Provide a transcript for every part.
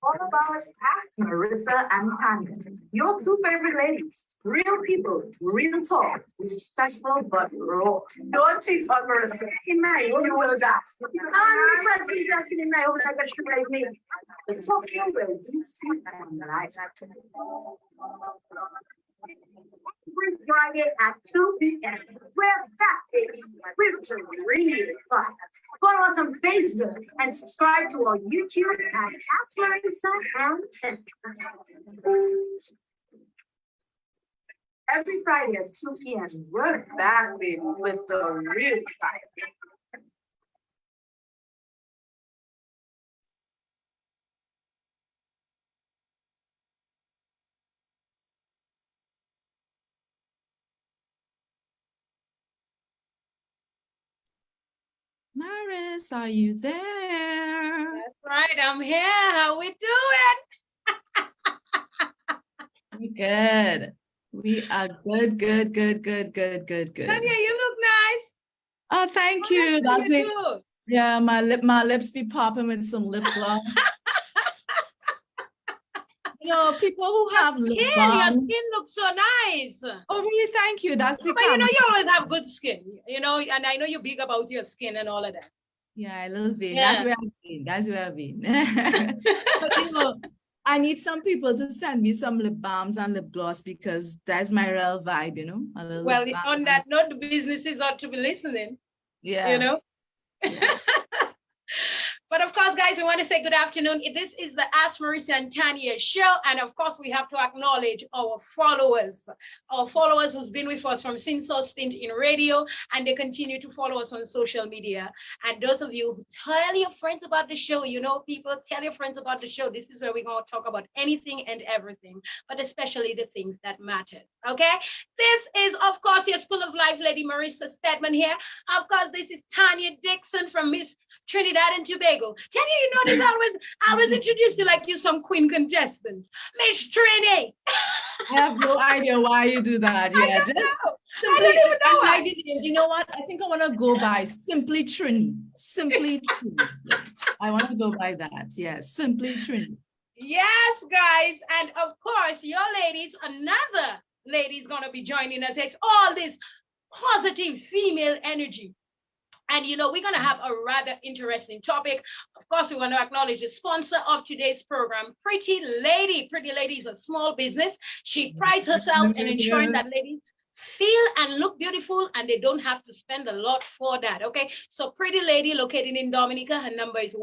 All about Ask Marissa and Tanya, your two favorite ladies, real people, real talk, respectful but raw. Don't cheat on Marissa. In my you will die. The talking will be sweet and light. Every Friday at 2 p.m. We're back, baby. We're really fun. Follow us on Facebook and subscribe to our YouTube at Ask Marissa and Tanya. Every Friday at 2 p.m. We're back, baby, with the real fire. Maris, are you there? That's right, I'm here. How we doing? Good. We are good. Tanya, you look nice. Oh, thank you. That's it. Yeah, my lips be popping with some lip gloss. You know, people who have lip balm. Your skin looks so nice. Oh, really? Thank you. That's the But you know, you always have good skin, you know, and I know you're big about your skin and all of that. Yeah, a little bit. Yeah. That's where I've been. That's where I've been. But, you know, I need some people to send me some lip balms and lip gloss because that's my real vibe, you know. Well, on that note, the businesses ought to be listening. Yeah. You know. But of course, guys, we want to say good afternoon. This is the Ask Marissa and Tanya show. And of course, we have to acknowledge our followers who's been with us from since our stint in radio, and they continue to follow us on social media. And those of you who tell your friends about the show, you know, people, tell your friends about the show. This is where we're going to talk about anything and everything, but especially the things that matters. Okay. This is, of course, your School of Life lady, Marissa Stedman here. Of course, this is Tanya Dixon from Miss Trinidad and Tobago. Tanya, you notice I always introduce you like you some queen contestant. Miss Trini. I have no idea why you do that. Yeah, just I don't even know why. You know what? I think I want to go by Simply Trini. Simply Trini. I want to go by that. Yes, Simply Trini. Yes, guys. And of course, your ladies, another lady is going to be joining us. It's all this positive female energy. And, you know, we're going to have a rather interesting topic. Of course, we want to acknowledge the sponsor of today's program, Pretty Lady. Pretty Lady is a small business. She prides herself in ensuring that ladies feel and look beautiful, and they don't have to spend a lot for that. Okay, so Pretty Lady, located in Dominica, her number is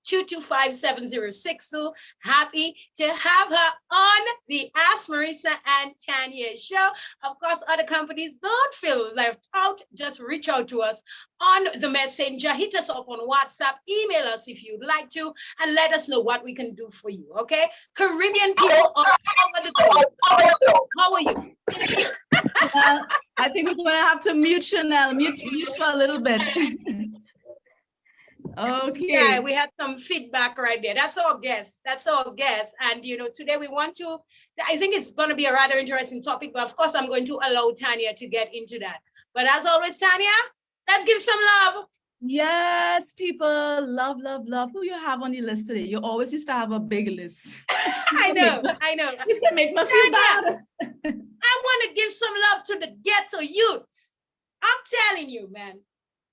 1767-225-7062. Happy to have her on the Ask Marissa and Tanya show. Of course, other companies, don't feel left out. Just reach out to us on the messenger. Hit us up on WhatsApp. Email us if you'd like to, and let us know what we can do for you. Okay, Caribbean people all over the globe. How are you? Well, I think we're going to have to mute Chanel, mute for a little bit. Okay. Yeah, we had some feedback right there. That's our guest. That's our guest. And, you know, today we want to, I think it's going to be a rather interesting topic, but of course, I'm going to allow Tanya to get into that. But as always, Tanya, let's give some love. Yes, people, love. Who you have on your list today? You always used to have a big list. I know. Used to make me feel bad. I want to give some love to the ghetto youths. I'm telling you, man.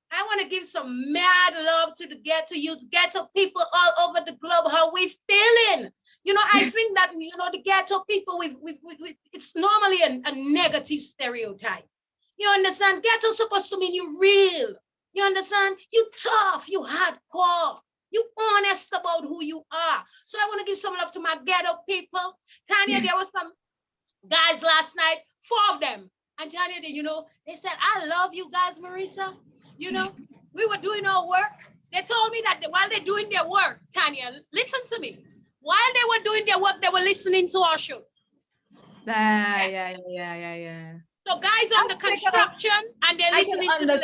I want to give some mad love to the ghetto youth, ghetto people all over the globe. How we feeling? You know, I think that, you know, the ghetto people with it's normally a negative stereotype. You understand? Ghetto supposed to mean you real. You understand? You tough, you hardcore, you honest about who you are. So I want to give some love to my ghetto people. Tanya, there were some guys last night, 4 of them. And Tanya, you know, they said, I love you guys, Marissa. You know, we were doing our work. They told me that while they're doing their work, Tanya, listen to me. While they were doing their work, they were listening to our show. Yeah. So guys on the construction and they're listening to the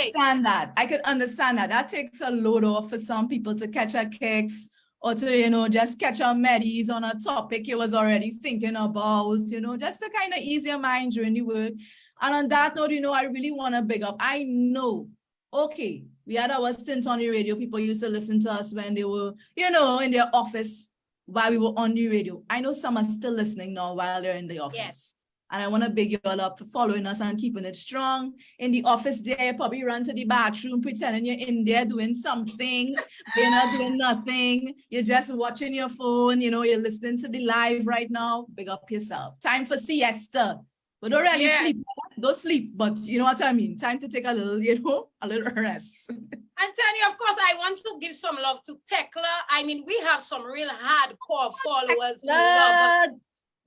I can understand that. That takes a load off for some people to catch a kicks or to, just catch our medis on a topic you was already thinking about, just to kind of ease your mind during the work. And on that note, I really want to big up. I know, okay, we had our stint on the radio. People used to listen to us when they were, in their office while we were on the radio. I know some are still listening now while they're in the office. Yes. And I want to big you all up for following us and keeping it strong. In the office there, you probably run to the bathroom pretending you're in there doing something. You're not doing nothing. You're just watching your phone. You're listening to the live right now. Big up yourself. Time for siesta. But don't really sleep. Don't sleep, but you know what I mean? Time to take a little, a little rest. And Tanya, of course, I want to give some love to Tekla. I mean, we have some real hardcore followers who love us.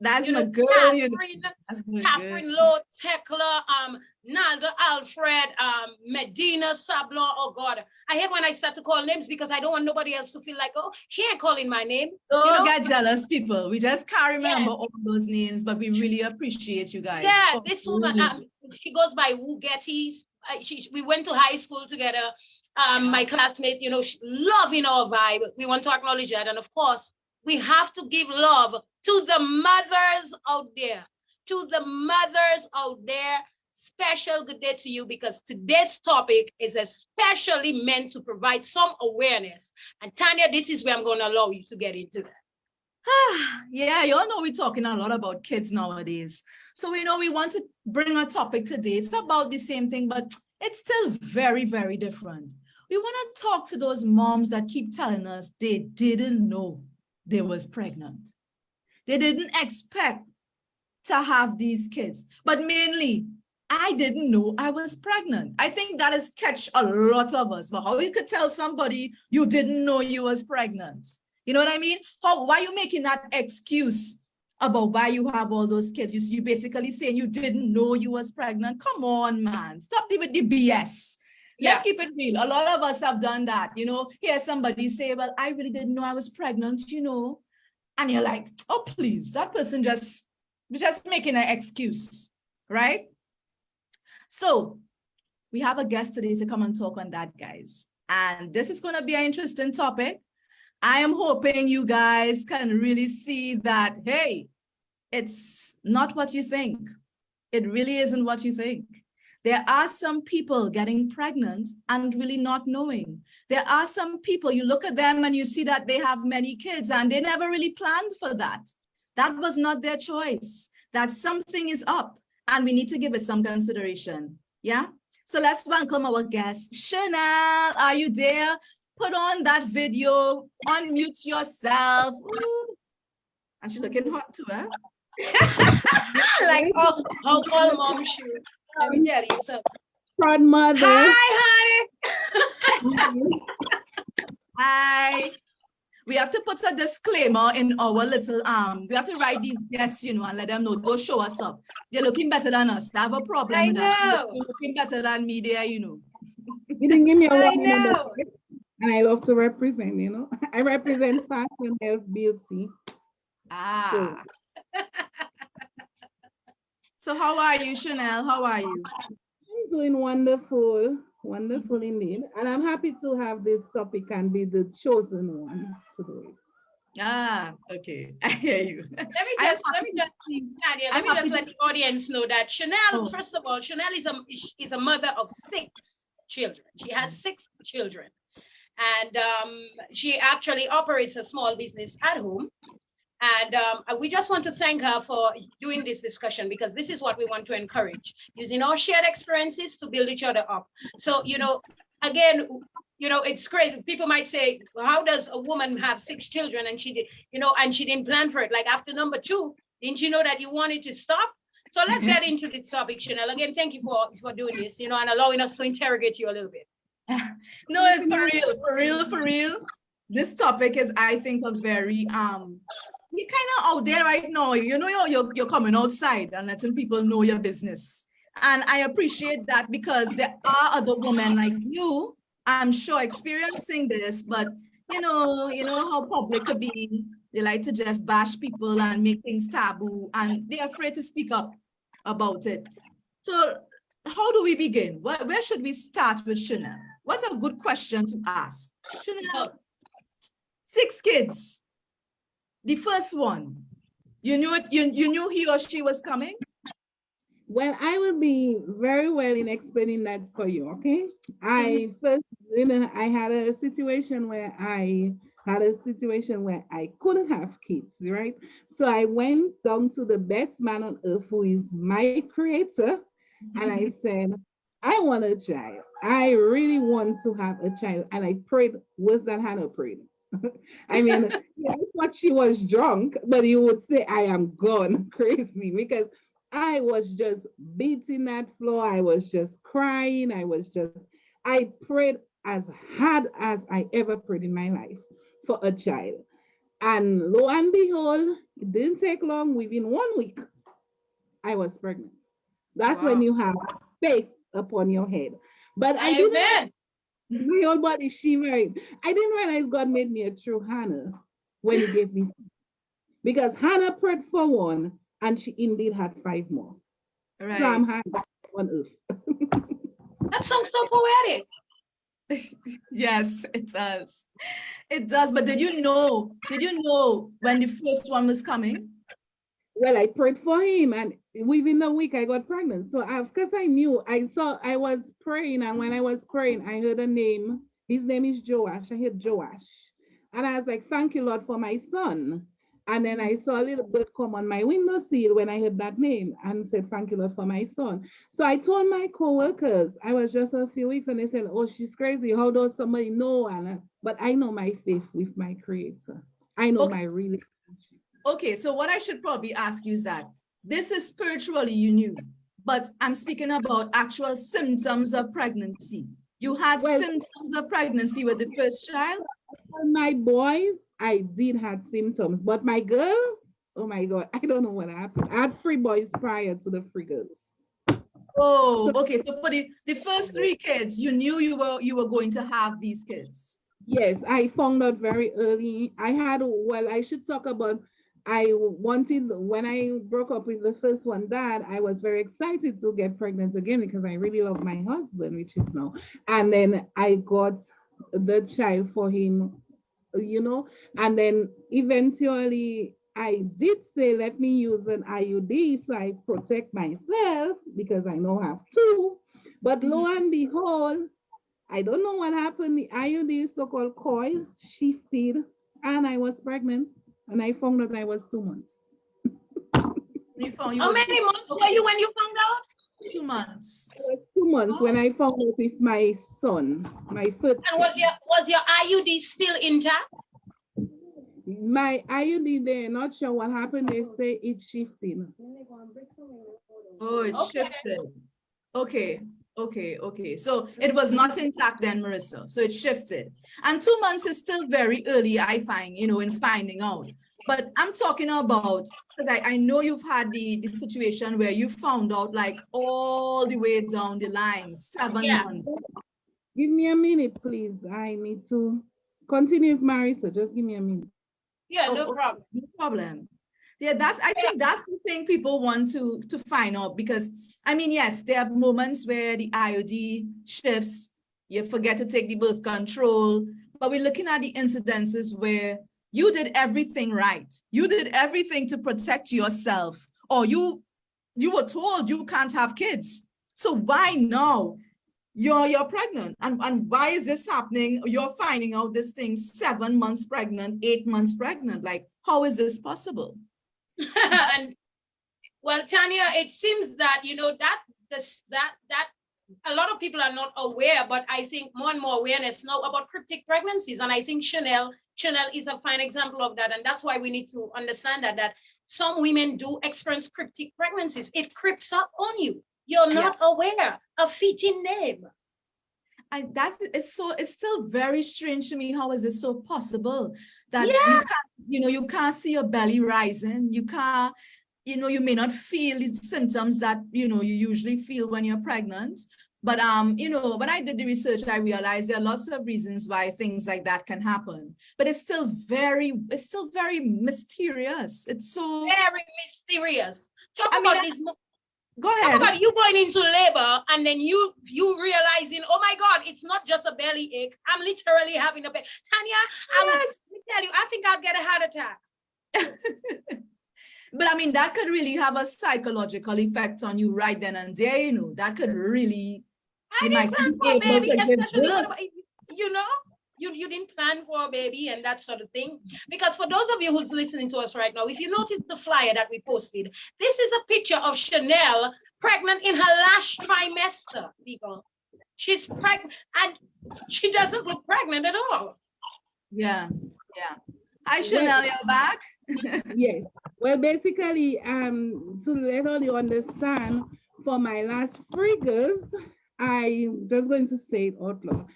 That's my girl. Catherine Lowe, Tekla, Naldo Alfred, Medina Sablon. Oh God, I hate when I start to call names because I don't want nobody else to feel like, oh, she ain't calling my name. Don't get jealous, people. We just can't remember all those names, but we really appreciate you guys. Yeah, this woman, she goes by Wu Gettys. We went to high school together. My classmate, she loving our vibe. We want to acknowledge that, and of course, we have to give love to the mothers out there. To the mothers out there, special good day to you, because today's topic is especially meant to provide some awareness. And Tanya, this is where I'm going to allow you to get into that. Yeah, you all know we're talking a lot about kids nowadays. So we want to bring a topic today. It's about the same thing, but it's still very, very different. We want to talk to those moms that keep telling us they didn't know they was pregnant. They didn't expect to have these kids, but mainly, I didn't know I was pregnant. I think that has catch a lot of us. But how you could tell somebody you didn't know you was pregnant? You know what I mean? Why are you making that excuse about why you have all those kids? You basically saying you didn't know you was pregnant. Come on, man. Stop with the BS. Let's keep it real. A lot of us have done that. Hear somebody say, well, I really didn't know I was pregnant, And you're like, oh, please, that person just making an excuse, right? So we have a guest today to come and talk on that, guys. And this is going to be an interesting topic. I am hoping you guys can really see that, hey, it's not what you think. It really isn't what you think. There are some people getting pregnant and really not knowing. There are some people, you look at them and you see that they have many kids and they never really planned for that. That was not their choice. That something is up and we need to give it some consideration. Yeah? So let's welcome our guest. Chanel, are you there? Put on that video, unmute yourself. Ooh. And she's looking hot too, huh? Like how all moms should. Let me tell you something. Proud mother. Hi, honey. Hi. We have to put a disclaimer in our little we have to write these guests, and let them know, go show us up. They're looking better than us. They have a problem with that. They're looking better than me there, You didn't give me a I know. And I love to represent, I represent fashion, health, beauty. So how are you, Chanel? How are you? I'm doing wonderful, wonderful indeed. And I'm happy to have this topic and be the chosen one to do it. Okay. I hear you. Let me just let the audience know that Chanel, first of all, Chanel is a mother of 6 children. She has 6 children. And she actually operates a small business at home. And we just want to thank her for doing this discussion, because this is what we want to encourage, using our shared experiences to build each other up. So, again, it's crazy. People might say, how does a woman have 6 children and she did, and she didn't plan for it? Like after number 2, didn't you know that you wanted to stop? So let's get into this topic, Chanel. Again, thank you for doing this, and allowing us to interrogate you a little bit. No, it's for real. This topic is, I think, a very you're kind of out there right now. You're coming outside and letting people know your business. And I appreciate that, because there are other women like you, I'm sure, experiencing this, but you know how public could be. They like to just bash people and make things taboo, and they're afraid to speak up about it. So how do we begin? Where should we start with Chanel? What's a good question to ask? Chanel, 6 kids. The first one, you knew it, you knew he or she was coming? Well, I will be very well in explaining that for you, okay? I first, I had a situation where I couldn't have kids, right? So I went down to the best man on earth, who is my creator, and I said, I want a child. I really want to have a child. And I prayed worse than Hannah prayed. I mean, I thought she was drunk, but you would say I am gone crazy, because I was just beating that floor. I was just crying. I prayed as hard as I ever prayed in my life for a child. And lo and behold, it didn't take long. Within 1 week, I was pregnant. That's when you have faith upon your head. But I didn't. My whole body shivering. I didn't realize God made me a true Hannah when He gave me, because Hannah prayed for one, and she indeed had 5 more. Right. So I'm Hannah on earth. That sounds so poetic. Yes, it does. It does. But did you know when the first one was coming? Well, I prayed for him, and within a week I got pregnant. So because I knew, I was praying, and when I was praying, I heard a name. His name is Joash. I heard Joash. And I was like, thank you, Lord, for my son. And then I saw a little bird come on my windowsill when I heard that name, and said, thank you, Lord, for my son. So I told my co-workers, I was just a few weeks, and they said, oh, she's crazy. How does somebody know? But I know my faith with my creator. I know my relationship. Okay, so what I should probably ask you is that this is spiritually you knew, but I'm speaking about actual symptoms of pregnancy. You had symptoms of pregnancy with the first child? My boys, I did have symptoms, but my girls, oh my God, I don't know what happened. I had 3 boys prior to the 3 girls. Oh, okay. So for the first 3 kids, you knew you were going to have these kids. Yes, I found out very early. I should talk about, when I broke up with the first one, Dad, I was very excited to get pregnant again because I really love my husband, which is now. And then I got the child for him, and then eventually I did say, let me use an IUD so I protect myself, because I now have 2. But lo and behold, I don't know what happened. The IUD, so-called coil, shifted, and I was pregnant. And I found out I was 2 months. How many months were you when you found out? 2 months. It was 2 months when I found out with my son, my first. And was your IUD still intact? My IUD, they're not sure what happened. They say it's shifting. Oh, it shifted. Okay. So it was not intact then, Marissa. So it shifted. And 2 months is still very early, I find, in finding out. But I'm talking about, because I know you've had the situation where you found out like all the way down the line, 7 months. Give me a minute, please. I need to continue with Marissa. Just give me a minute. Yeah, no problem. No problem. Yeah, I think that's the thing people want to find out, because I mean, yes, there are moments where the IUD shifts, you forget to take the birth control, but we're looking at the incidences where you did everything right. You did everything to protect yourself, or you were told you can't have kids. So why now you're pregnant? And why is this happening? You're finding out this thing 7 months pregnant, 8 months pregnant. Like, how is this possible? And well, Tanya, it seems that that a lot of people are not aware, but I think more and more awareness now about cryptic pregnancies. And I think Chanel is a fine example of that. And that's why we need to understand that some women do experience cryptic pregnancies. It creeps up on you. You're not aware. A fitting name. And it's still very strange to me. How is it so possible that you can't see your belly rising? You can't, you may not feel the symptoms that you usually feel when you're pregnant. But when I did the research, I realized there are lots of reasons why things like that can happen. But it's still very mysterious. It's so very mysterious. Go ahead. Talk about you going into labor and then you realizing, oh my God, it's not just a belly ache. I'm literally having a belly. Tanya, tell you, I think I'll get a heart attack. But I mean, that could really have a psychological effect on you right then and there, you know, that could really, I you didn't might plan be for a able baby, to give especially birth. you know, you didn't plan for a baby and that sort of thing. Because for those of you who's listening to us right now, if you notice the flyer that we posted, this is a picture of Chanel pregnant in her last trimester, people. She's pregnant and she doesn't look pregnant at all. Yeah, yeah. Hi, Chanel, you're back. Yes. Well, basically, to let all you understand, for my last figures, I'm just going to say it out loud.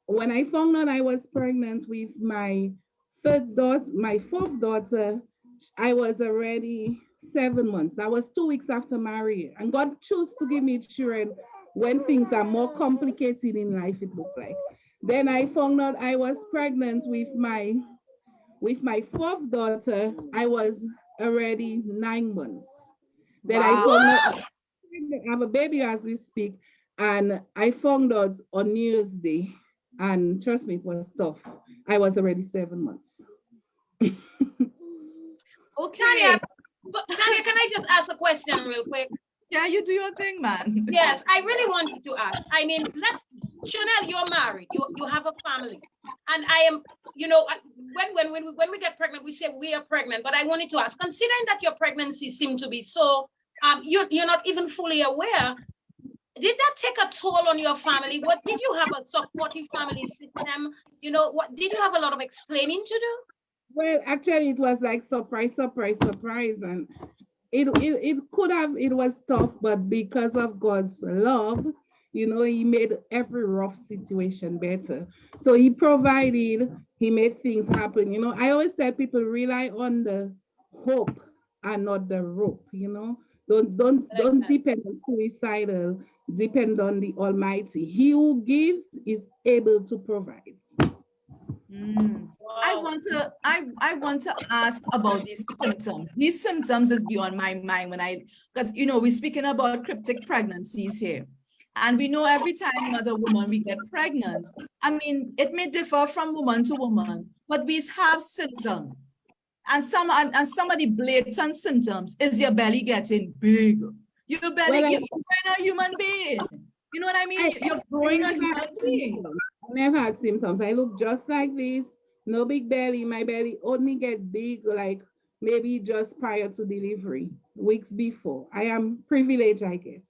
When I found out I was pregnant with my fourth daughter, I was already 7 months. I was 2 weeks after marriage, and God chose to give me children when things are more complicated in life, it looked like. Then I found out I was pregnant with my fourth daughter. I was already 9 months. Then I found out I have a baby as we speak, and I found out on New Year's Day, and trust me, it was tough. I was already 7 months. Okay. Tanya, can I just ask a question real quick? Yeah, you do your thing, man. Yes, I really wanted to ask. I mean, Chanel, you're married, you have a family, and I am, you know, when we get pregnant, we say we are pregnant. But I wanted to ask, considering that your pregnancy seemed to be so, you're not even fully aware. Did that take a toll on your family? What did you have a supportive family system? You know, what did you have a lot of explaining to do? Well, actually, it was like surprise, and it could have, it was tough, but because of God's love, you know, he made every rough situation better. So he provided, he made things happen. You know, I always tell people, rely on the hope and not the rope, you know. Don't depend on suicidal, depend on the Almighty. He who gives is able to provide. Wow. I want to ask about these symptoms. These symptoms is beyond my mind because you know we're speaking about cryptic pregnancies here. And we know every time as a woman we get pregnant, I mean, it may differ from woman to woman, but we have symptoms. And some of the blatant symptoms is your belly getting big. Your belly, you're a human being. You know what I mean? You're growing a human being. I never had symptoms. I look just like this. No big belly. My belly only get big like maybe just prior to delivery, weeks before. I am privileged, I guess.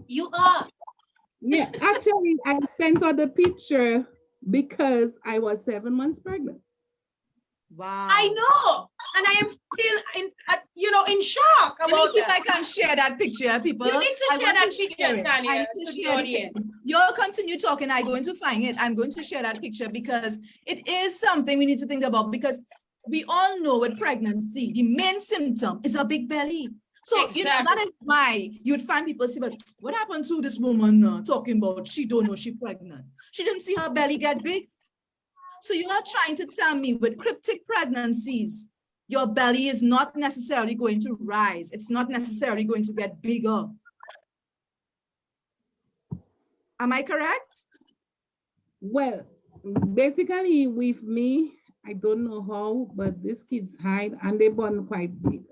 You are. Yeah, actually, I sent out the picture because I was 7 months pregnant. Wow. I know. And I am still in shock about Let me see if that. I can share that picture, people. You need to share that picture, Tanya, I need to share it. You'll continue talking. I'm going to find it. I'm going to share that picture because it is something we need to think about, because we all know with pregnancy, the main symptom is a big belly. So exactly. You know, that is why you'd find people say, but what happened to this woman talking about she don't know she's pregnant? She didn't see her belly get big. So you are trying to tell me with cryptic pregnancies, your belly is not necessarily going to rise. It's not necessarily going to get bigger. Am I correct? Well, basically with me, I don't know how, but these kids hide and they born quite big.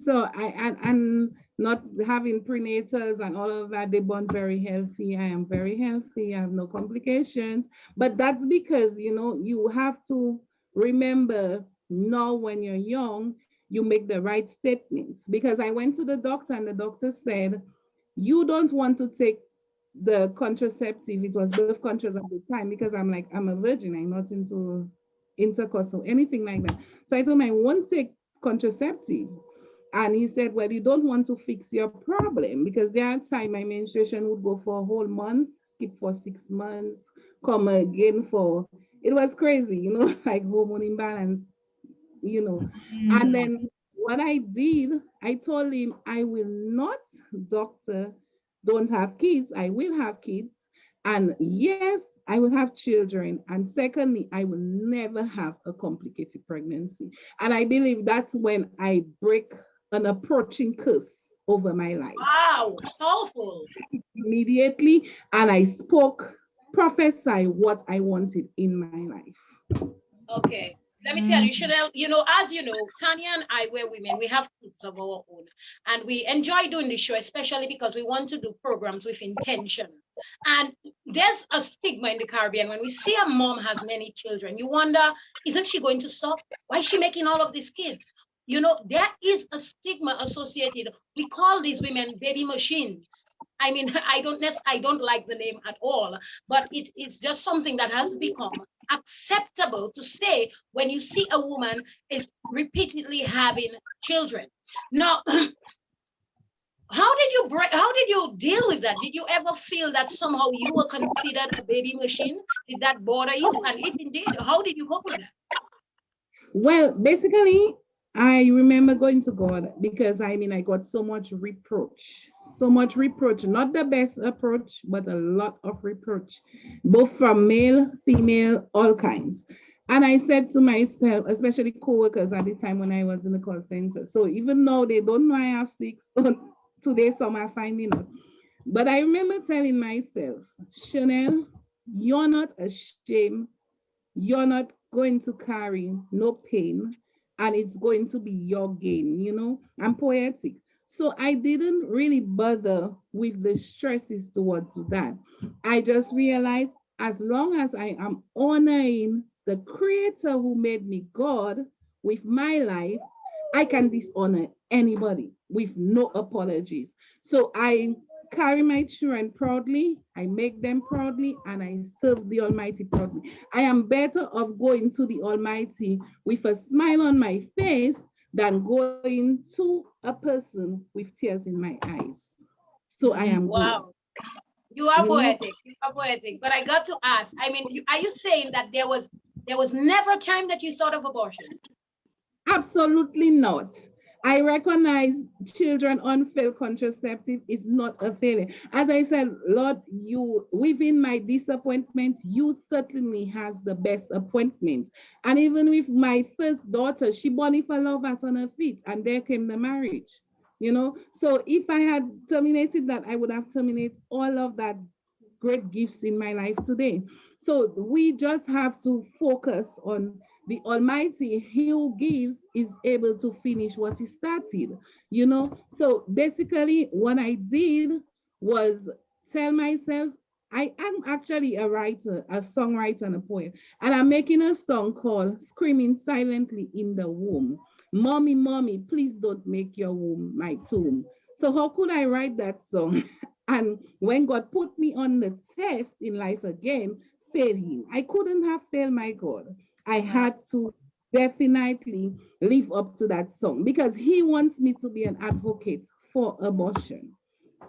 So and not having prenatals and all of that, they born very healthy. I am very healthy. I have no complications. But that's because, you know, you have to remember now when you're young, you make the right statements. Because I went to the doctor and the doctor said, you don't want to take the contraceptive. It was birth controls at the time, because I'm like, I'm a virgin. I'm not into intercourse or anything like that. So I told him I won't take contraceptive. And he said, well, you don't want to fix your problem, because there are times my menstruation would go for a whole month, skip for 6 months, come again for, it was crazy, you know, like hormone imbalance, you know. And then what I did, I told him, I will not, doctor, don't have kids. I will have kids. And yes, I will have children. And secondly, I will never have a complicated pregnancy. And I believe that's when I break an approaching curse over my life. Wow, powerful. Immediately, and I spoke, prophesy what I wanted in my life. Okay. Let me tell you, Chanel, you know, as you know, Tanya and I, we're women, we have kids of our own. And we enjoy doing this show, especially because we want to do programs with intention. And there's a stigma in the Caribbean. When we see a mom has many children, you wonder, isn't she going to stop? Why is she making all of these kids? You know, there is a stigma associated. We call these women baby machines. I mean, I don't like the name at all, but it's just something that has become acceptable to say when you see a woman is repeatedly having children. Now, how did you deal with that? Did you ever feel that somehow you were considered a baby machine? Did that bother you? And if indeed, how did you cope with that? Well, basically, I remember going to God because I mean, I got so much reproach, not the best approach, but a lot of reproach, both from male, female, all kinds. And I said to myself, especially coworkers at the time when I was in the call center. So even though they don't know I have six, today some are finding out. But I remember telling myself, Chanel, you're not ashamed. You're not going to carry no pain, and it's going to be your gain, you know. I'm poetic. So I didn't really bother with the stresses towards that. I just realized as long as I am honoring the creator who made me God with my life, I can dishonor anybody with no apologies. So I carry my children proudly, I make them proudly, and I serve the Almighty proudly. I am better off going to the Almighty with a smile on my face than going to a person with tears in my eyes. So I am good. Wow. You are You know, poetic. You are poetic. But I got to ask, I mean, are you saying that there was never a time that you thought of abortion? absolutely not. I recognize children on failed contraceptive is not a failure. As I said, Lord, you within my disappointment, you certainly has the best appointment. And even with my first daughter, she born if a love at on her feet, and there came the marriage. You know, so if I had terminated that, I would have terminated all of that great gifts in my life today. So we just have to focus on the Almighty. He who gives is able to finish what he started, you know. So basically, what I did was tell myself, I am actually a writer, a songwriter, and a poet, and I'm making a song called Screaming Silently in the Womb. Mommy, mommy, please don't make your womb my tomb. So, how could I write that song? And when God put me on the test in life again, fail him. I couldn't have failed my God. I had to definitely live up to that song because he wants me to be an advocate for abortion.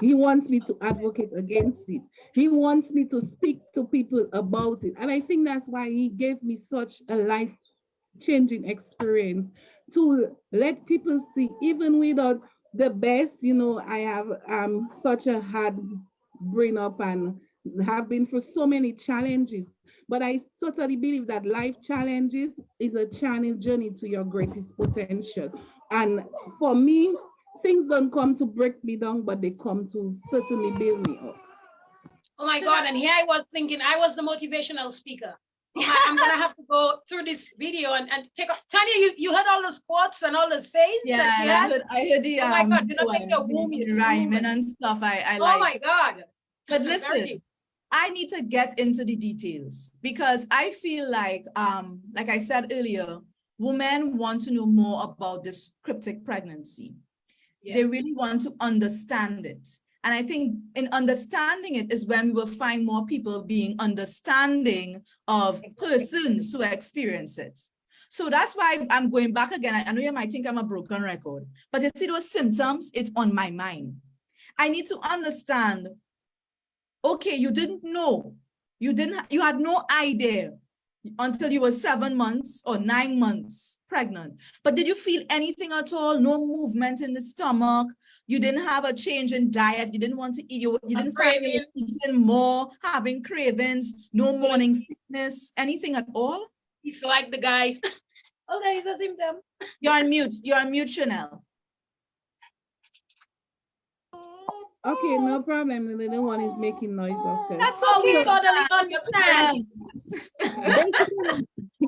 He wants me to advocate against it. He wants me to speak to people about it. And I think that's why he gave me such a life changing experience to let people see, even without the best, you know, I have such a hard bring up and have been through so many challenges. But I totally believe that life challenges is a channel journey to your greatest potential. And for me, things don't come to break me down, but they come to certainly build me up. Oh my God, and here I was thinking I was the motivational speaker. I'm gonna have to go through this video and take up. Tanya, you heard all the quotes and all the sayings that she had? I heard the Oh my God, do not make your womb the rhyming and stuff. I Oh like. my God. But listen, I need to get into the details because I feel like I said earlier, women want to know more about this cryptic pregnancy. Yes. They really want to understand it. And I think in understanding it is when we will find more people being understanding of persons who experience it. So that's why I'm going back again. I know you might think I'm a broken record, but you see those symptoms, it's on my mind. I need to understand, okay, you didn't know, you had no idea until you were 7 months or 9 months pregnant. But did you feel anything at all? No movement in the stomach? You didn't have a change in diet? You didn't want to eat? You didn't find you eating more, having cravings, no morning sickness, anything at all? It's like the guy. Oh, there is a symptom. You're on mute. You're on mute, Chanel. Okay, no problem. The little one is making noise. Okay. That's okay. We totally understand.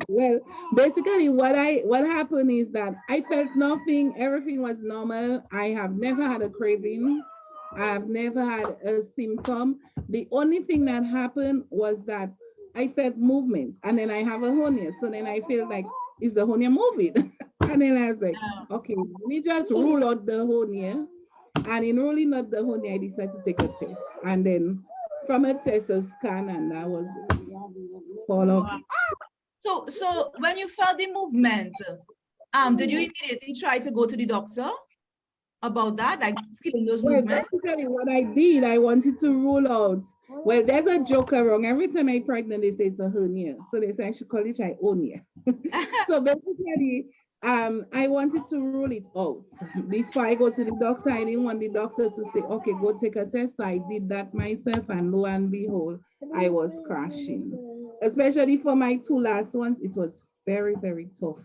Well, basically what happened is that I felt nothing, everything was normal. I have never had a craving. I have never had a symptom. The only thing that happened was that I felt movement, and then I have a hernia. So then I feel like, is the hernia moving? And then I was like, okay, let me just rule out the hernia. And in ruling out the hernia, I decided to take a test. And then from a test, a scan, and that was all of it. So when you felt the movement, did you immediately try to go to the doctor about that, like feeling those Well, movements? basically what I did, I wanted to rule out. Well, there's a joke around. Every time I'm pregnant, they say it's a hernia. So they say I should call it ionia. So basically, I wanted to rule it out. Before I go to the doctor, I didn't want the doctor to say, okay, go take a test. So I did that myself, and lo and behold, I was crashing. Especially for my two last ones, it was very, very tough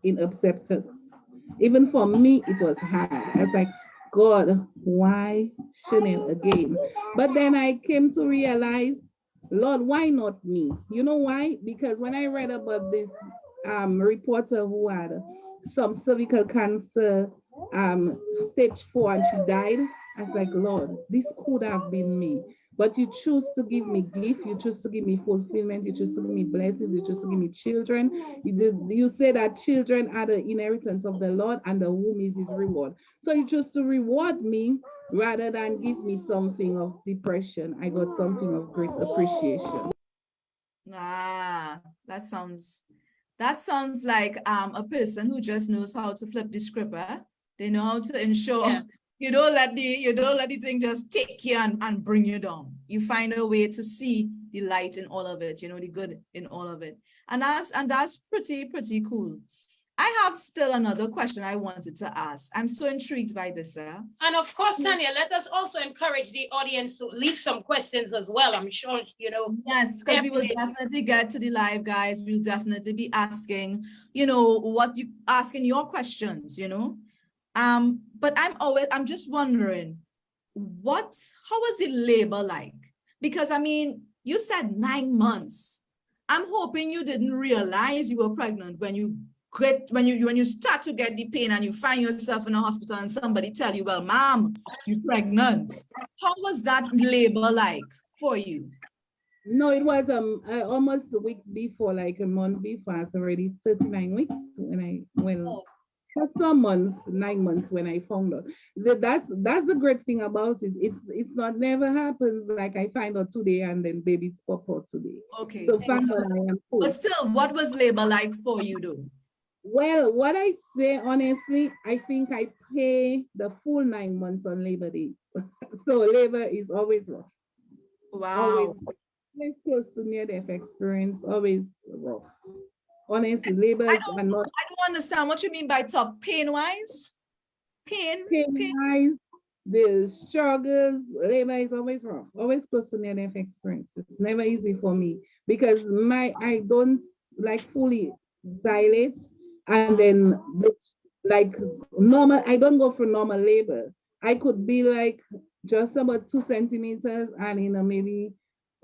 in acceptance. Even for me, it was hard. I was like, God, why Chanel again? But then I came to realize, Lord, why not me? You know why? Because when I read about this reporter who had some cervical cancer, stage 4, and she died, I was like, Lord, this could have been me. But you choose to give me gift, you choose to give me fulfillment, you choose to give me blessings, you choose to give me children. You say that children are the inheritance of the Lord, and the womb is his reward. So you choose to reward me rather than give me something of depression. I got something of great appreciation. Ah, that sounds like a person who just knows how to flip the script. They know how to ensure you don't let the thing just take you and bring you down. You find a way to see the light in all of it, the good in all of it. And that's pretty cool. I have still another question I wanted to ask. I'm so intrigued by this. And of course, Tanya, let us also encourage the audience to leave some questions as well. I'm sure, Yes, because we will definitely get to the live, guys. We'll definitely be asking, what you asking your questions, But I'm just wondering, how was the labor like? Because I mean, you said 9 months. I'm hoping you didn't realize you were pregnant when you start to get the pain and you find yourself in a hospital and somebody tell you, well, mom, you're pregnant. How was that labor like for you? No, it was almost weeks before, like a month before. It's already 39 weeks for some months, 9 months when I found out. That's the great thing about it. It's not never happens like I find out today and then babies pop out today. Okay. So find out I am full. But still, what was labor like for you though? Well, what I say honestly, I think I pay the full 9 months on Labor Days. So labor is always rough. Wow. Always close to near-death experience, always rough. Honestly, labor I don't understand what you mean by tough. Pain-wise? Pain-wise, the struggles, labor is always rough, always close to near-death experience. It's never easy for me because I don't like fully dilate, and then like normal, I don't go for normal labor. I could be like just about 2 centimeters, and in maybe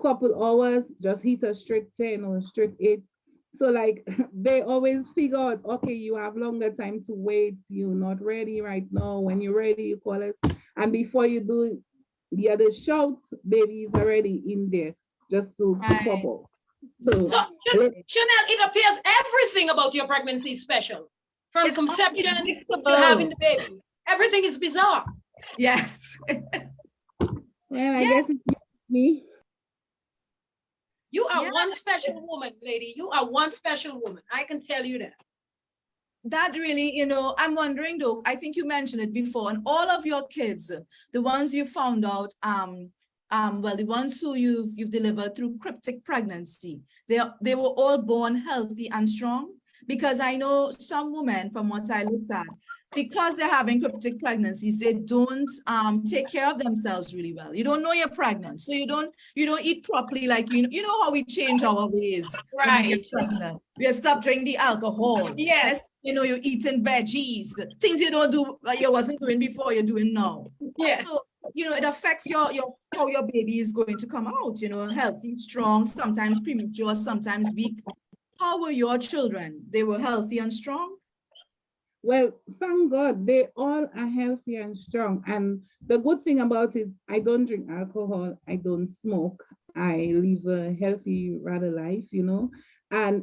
couple hours just hit a straight 10 or a straight 8. So like they always figure out, okay, you have longer time to wait, you're not ready right now. When you're ready, you call us, and before you do the other shout, baby is already in there just to pop up. So Chanel, it appears everything about your pregnancy is special, from conception to having the baby. Everything is bizarre. Yes. Well, I guess it's me. You are one special woman, lady. You are one special woman. I can tell you that. That really, I'm wondering though, I think you mentioned it before, and all of your kids, the ones you found out, well, the ones who you've delivered through cryptic pregnancy, they were all born healthy and strong? Because I know some women, from what I looked at, because they're having cryptic pregnancies, they don't take care of themselves really well. You don't know you're pregnant, so you don't eat properly. Like you know how we change our ways when we get pregnant. We stop drinking the alcohol. Yes. You're eating veggies, things you don't do, you wasn't doing before, you're doing now. Yeah. So it affects how your baby is going to come out. Healthy, strong, sometimes premature, sometimes weak. How were your children? They were healthy and strong? Well, thank God they all are healthy and strong. And the good thing about it, I don't drink alcohol, I don't smoke, I live a healthy, rather life, you know. And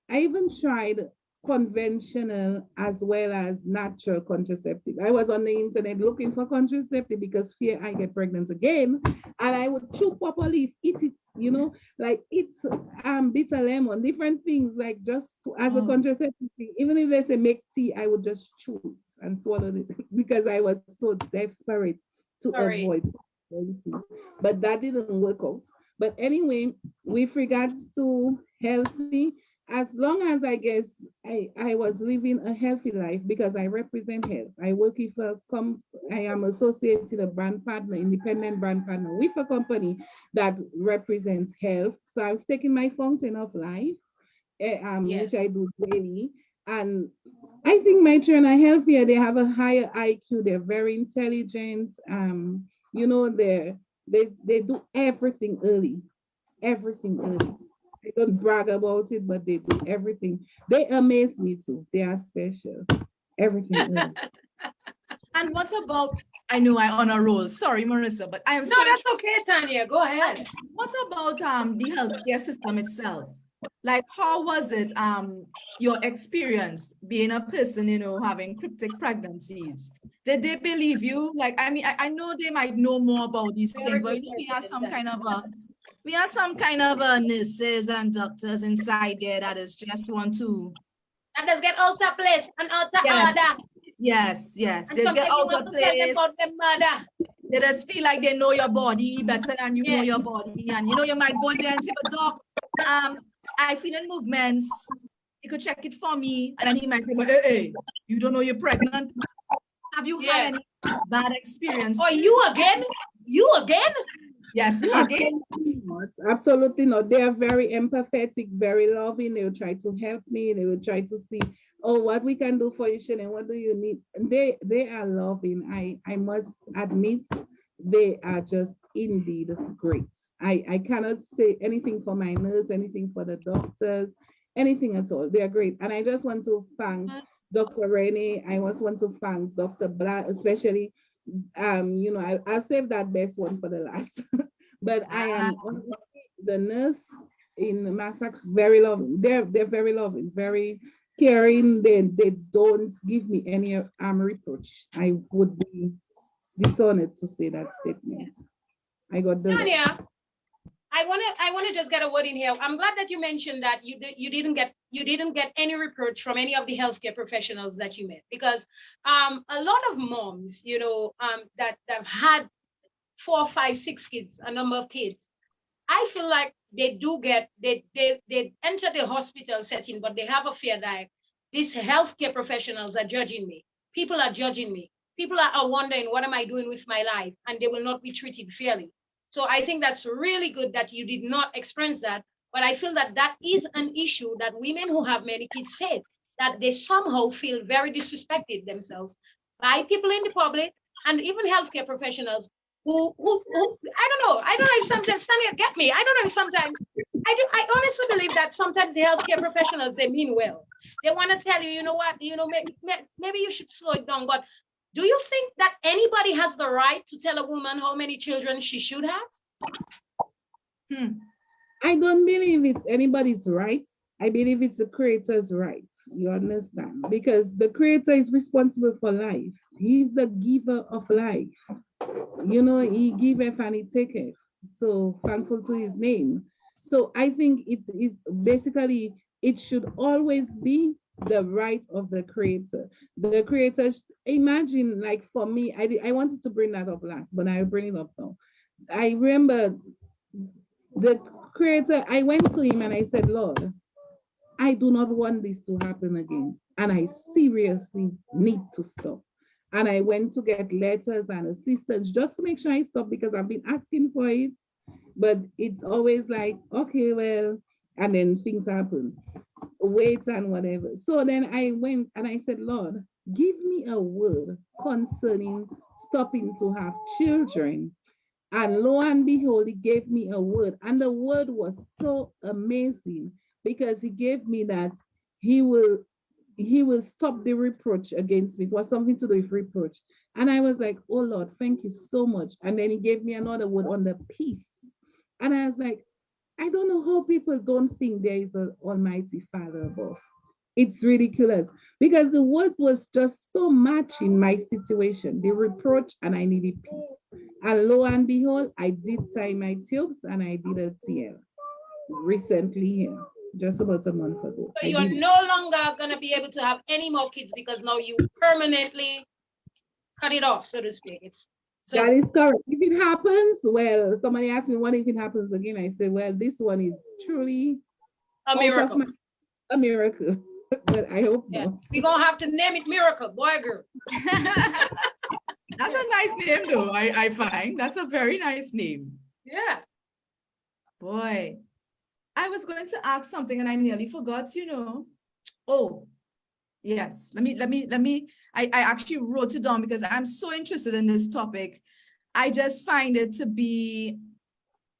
I even tried conventional as well as natural contraceptive. I was on the internet looking for contraceptive because fear I get pregnant again. And I would chew up a leaf, eat it, you know, like it's bitter lemon, different things like just as a Oh, contraceptive thing. Even if they say make tea, I would just chew it and swallow it because I was so desperate to Sorry. avoid pregnancy. But that didn't work out. But anyway, with regards to healthy, as long as I guess I was living a healthy life because I represent health. I work with I am associated a brand partner, independent brand partner with a company that represents health. So I was taking my fountain of life, which I Yes. do daily. And I think my children are healthier. They have a higher IQ. They're very intelligent. You know, they do everything early, everything early. I don't brag about it, but they do everything. They amaze me too. They are special. Everything early. and what about, I know I on a roll. Sorry, Marissa, but I am No, so that's interested. okay, Tanya. Go ahead. What about the healthcare system itself? Like, how was it your experience being a person, you know, having cryptic pregnancies? Did they believe you? Like, I mean, I know they might know more about these Very things, but good you know, question, Tanya. we have some kind of nurses and doctors inside there that is just want to, And let's get out of place and out of yes, order. yes. And They get sometimes you out want of to tell them place. about their mother. They just feel like they know your body better than you know Yes. your body. And you know, you might go there and say, but doc, I feel in movements. You could check it for me. And then he might say, but hey, you don't know you're pregnant. Have you had Yes. any bad experience? Oh, you again? You again? Yes, you again. Absolutely not. Absolutely not. They are very empathetic, very loving. They will try to help me. They will try to see, oh, what we can do for you, Shannon. What do you need? And they are loving. I must admit, they are just indeed great. I cannot say anything for my nurse, anything for the doctors, anything at all. They are great. And I just want to thank Dr. Renee. I also want to thank Dr. Black, especially you know, I'll save that best one for the last. But I am the nurse in Massac, very loving. They're very loving, very caring. They don't give me any reproach. I would be dishonored to say that statement. I got the love. Tanya, I wanna just get a word in here. I'm glad that you mentioned that you didn't get any reproach from any of the healthcare professionals that you met, because a lot of moms, you know, that have had 4, 5, 6 kids, a number of kids, I feel like they do get they enter the hospital setting, but they have a fear that these healthcare professionals are judging me. People are judging me. People are wondering what am I doing with my life, and they will not be treated fairly. So I think that's really good that you did not experience that. But I feel that that is an issue that women who have many kids face, that they somehow feel very disrespected themselves by people in the public and even healthcare professionals who I don't know if sometimes Tanya get me. I don't know if sometimes I honestly believe that sometimes the healthcare professionals, they mean well. They want to tell you, you know what, you know, maybe you should slow it down. But do you think that anybody has the right to tell a woman how many children she should have? I don't believe it's anybody's right. I believe it's the creator's right. You understand? Because the creator is responsible for life. He's the giver of life. You know, he giveth and he taketh. So thankful to his name. So I think it is basically, it should always be the right of the creator. The creator, imagine, like for me, I wanted to bring that up last, but I'll bring it up now. I remember the creator, I went to him and I said, Lord, I do not want this to happen again. And I seriously need to stop. And I went to get letters and assistance just to make sure I stop because I've been asking for it. But it's always like, okay, well, and then things happen. Wait and whatever. So then I went and I said, Lord, give me a word concerning stopping to have children. And lo and behold, he gave me a word. And the word was so amazing. because he gave me that he will he will stop the reproach against me. It was something to do with reproach. And I was like, oh Lord, thank you so much. And then he gave me another word on the peace. And I was like, I don't know how people don't think there is an Almighty Father above. It's ridiculous because the words was just so matching my situation, the reproach, and I needed peace. And lo and behold, I did tie my tubes and I did a TL recently here, just about a month ago. So you're no longer going to be able to have any more kids because now you permanently cut it off, so to speak. So that is correct. If it happens, well, somebody asked me, what if it happens again? I say, well, this one is truly a miracle. A miracle. But I hope not. We're going to have to name it Miracle, boy, girl. That's a nice name, though, I find. That's a very nice name. Yeah. Boy, I was going to ask something and I nearly forgot, you know. Oh, yes. I actually wrote it down because I'm so interested in this topic. I just find it to be,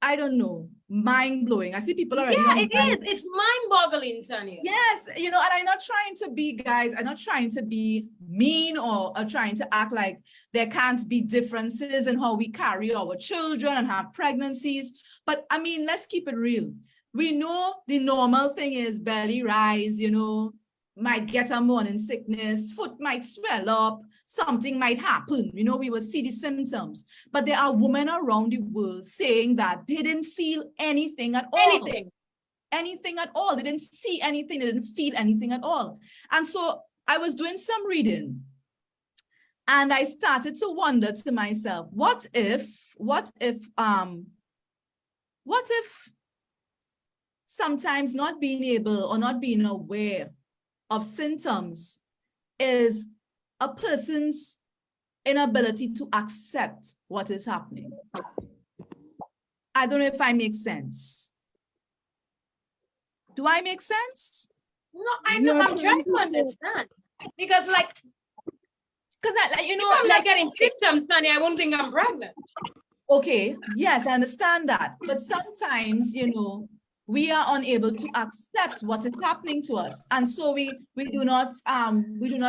I don't know, mind-blowing. I see people already. Yeah, it is. It's mind-boggling, Tanya. Yes, you know, and I'm not trying to be, guys, I'm not trying to be mean or trying to act like there can't be differences in how we carry our children and have pregnancies. But I mean, let's keep it real. We know the normal thing is belly rise, you know, might get a morning sickness, foot might swell up, something might happen, you know, we will see the symptoms. But there are women around the world saying that they didn't feel anything at all. Anything at all. They didn't see anything, they didn't feel anything at all. And so I was doing some reading and I started to wonder to myself, what if sometimes not being able or not being aware of symptoms is a person's inability to accept what is happening. I don't know if I make sense. Do I make sense? No, I know. I'm trying to understand because, you know, if I'm not getting symptoms, Tanya, I won't think I'm pregnant. Okay, yes, I understand that, but sometimes, you know, we are unable to accept what is happening to us, and so we do not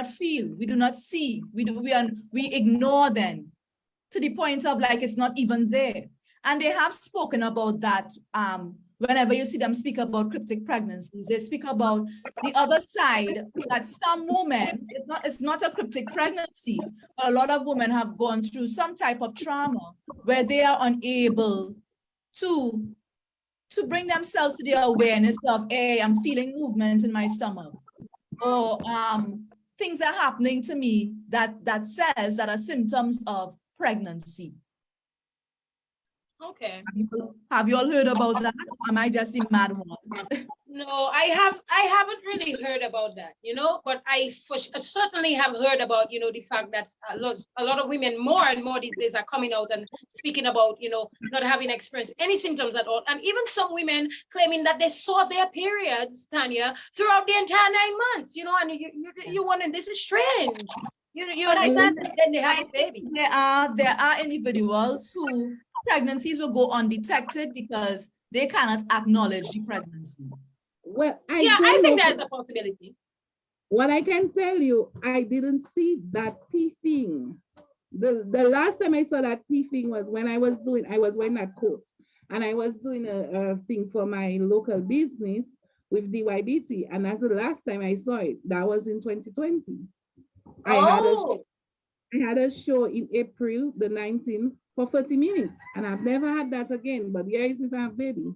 feel, we do not see, we ignore them to the point of like it's not even there. And they have spoken about that. Whenever you see them speak about cryptic pregnancies, they speak about the other side, that some women, it's not a cryptic pregnancy, but a lot of women have gone through some type of trauma where they are unable to bring themselves to the awareness of, hey, I'm feeling movement in my stomach, or things are happening to me that says that are symptoms of pregnancy. Okay. Have you all heard about that? Or am I just the mad one? No, I haven't really heard about that, you know, but I certainly have heard about, you know, the fact that a lot of women more and more these days are coming out and speaking about, you know, not having experienced any symptoms at all. And even some women claiming that they saw their periods, Tanya, throughout the entire 9 months, you know, and you wondering, this is strange. You understand? Then they have a baby. There are individuals who pregnancies will go undetected because they cannot acknowledge the pregnancy. Well, I think that's a possibility. What I can tell you, I didn't see that pee thing. The last time I saw that pee thing was when I was wearing that coat, and I was doing a thing for my local business with DYBT, and that's the last time I saw it. That was in 2020. I had a show in April the 19th for 30 minutes, and I've never had that again. But here is if I have baby.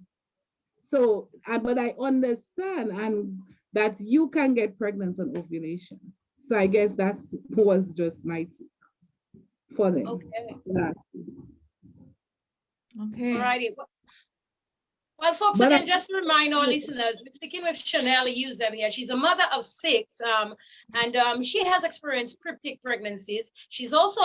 So, but I understand and that you can get pregnant on ovulation. So I guess that was just my tip for them. Okay. Okay. All righty. Well, folks, again, just to remind our listeners, we're speaking with Chanel Yusef here. She's a mother of 6, and she has experienced cryptic pregnancies. She's also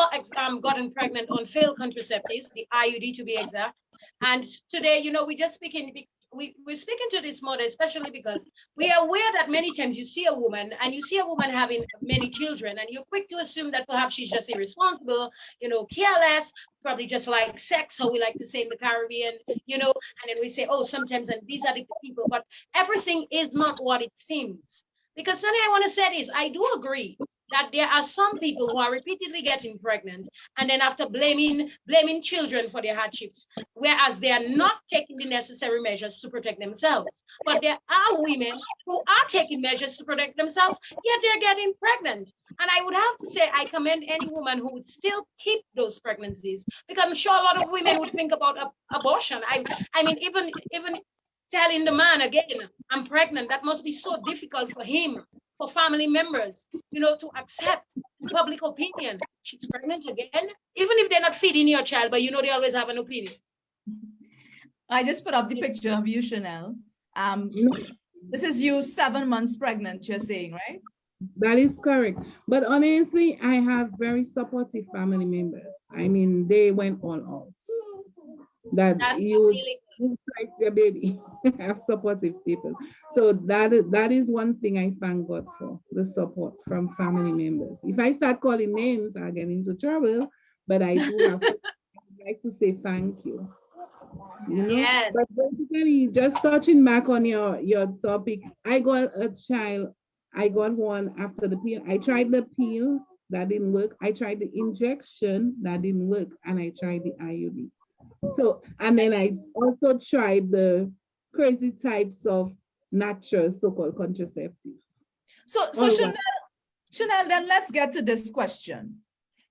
gotten pregnant on failed contraceptives, the IUD to be exact. And today, you know, we're just speaking we're speaking to this mother, especially because we are aware that many times you see a woman and you see a woman having many children, and you're quick to assume that perhaps she's just irresponsible, careless, probably just like sex, how we like to say in the Caribbean, and then we say, oh, sometimes, and these are the people, but everything is not what it seems. Because Sunny, I want to say this, I do agree that there are some people who are repeatedly getting pregnant and then after blaming children for their hardships, whereas they are not taking the necessary measures to protect themselves. But there are women who are taking measures to protect themselves, yet they're getting pregnant. And I would have to say, I commend any woman who would still keep those pregnancies, because I'm sure a lot of women would think about abortion. I mean, even telling the man again, I'm pregnant, that must be so difficult for him, for family members, to accept public opinion. She's pregnant again, even if they're not feeding your child, but they always have an opinion. I just put up the picture of you, Chanel. This is you 7 months pregnant, you're saying, right? That is correct. But honestly, I have very supportive family members. I mean, they went all out. That's you like your baby. Have supportive people. So that is one thing I thank God for, the support from family members. If I start calling names, I'll get into trouble. But I do have to, like to say thank you. Yes. But basically, just touching back on your topic, I got a child. I got one after the pill. I tried the pill, that didn't work. I tried the injection, that didn't work, and I tried the IUD. So, and then I also tried the crazy types of natural so-called contraceptive. So Chanel, then let's get to this question.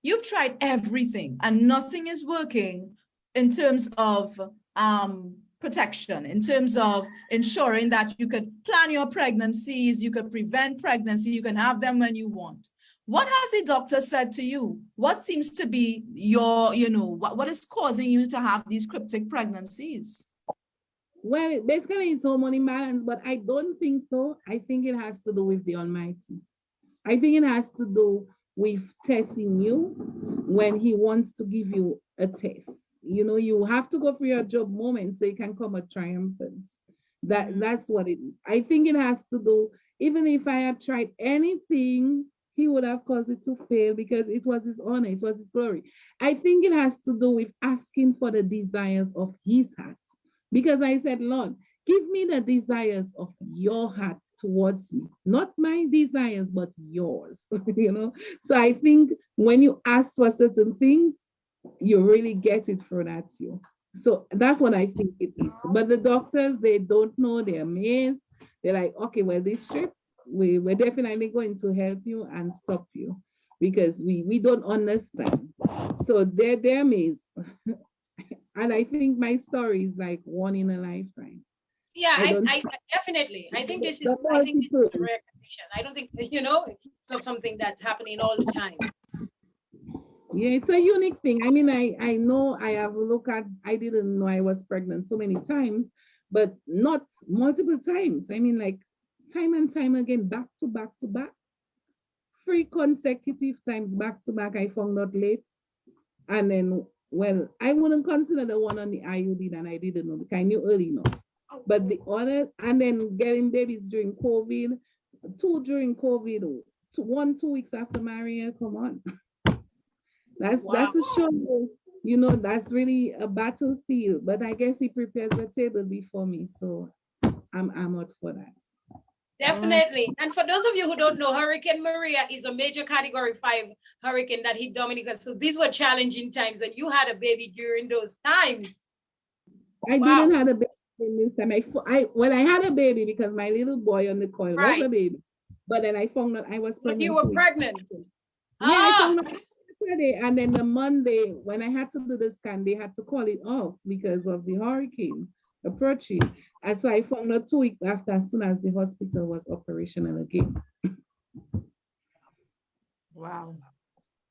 You've tried everything and nothing is working in terms of protection, in terms of ensuring that you could plan your pregnancies, you could prevent pregnancy, you can have them when you want. What has the doctor said to you? What seems to be your, what is causing you to have these cryptic pregnancies? Well, basically it's hormone imbalance, but I don't think so. I think it has to do with the Almighty. I think it has to do with testing you when he wants to give you a test. You have to go through your job moment so you can come at triumphant. That's what it is. I think it has to do, even if I had tried anything, he would have caused it to fail because it was his honor, it was his glory. I think it has to do with asking for the desires of his heart. Because I said, Lord, give me the desires of your heart towards me, not my desires, but yours. So I think when you ask for certain things, you really get it through that you. So that's what I think it is. But the doctors, they don't know, they're amazed. They're like, okay, well, this trip, we're definitely going to help you and stop you because we don't understand. So they're amazed. And I think my story is like one in a lifetime. Yeah, I definitely. I think this is a rare condition. I don't think, it's not something that's happening all the time. Yeah, it's a unique thing. I mean, I know I have looked at, I didn't know I was pregnant so many times, but not multiple times. I mean, like time and time again, back to back to back. 3 consecutive times back to back, I found out late. And then, well, I wouldn't consider the one on the IUD that I didn't know because I knew early enough. But the others, and then getting babies during COVID, 2 during COVID, 1, 2 weeks after marrying, come on. That's a show, that's really a battlefield. But I guess he prepares the table before me, so I'm up for that. Definitely. And for those of you who don't know, Hurricane Maria is a major Category 5 hurricane that hit Dominica. So these were challenging times, and you had a baby during those times. I didn't have a baby this time. I had a baby because my little boy on the coil was a baby. But then I found out I was pregnant. But you were pregnant. Yeah, I found out Saturday, and then the Monday when I had to do the scan, they had to call it off because of the hurricane approaching. And so I found out 2 weeks after, as soon as the hospital was operational again. Wow.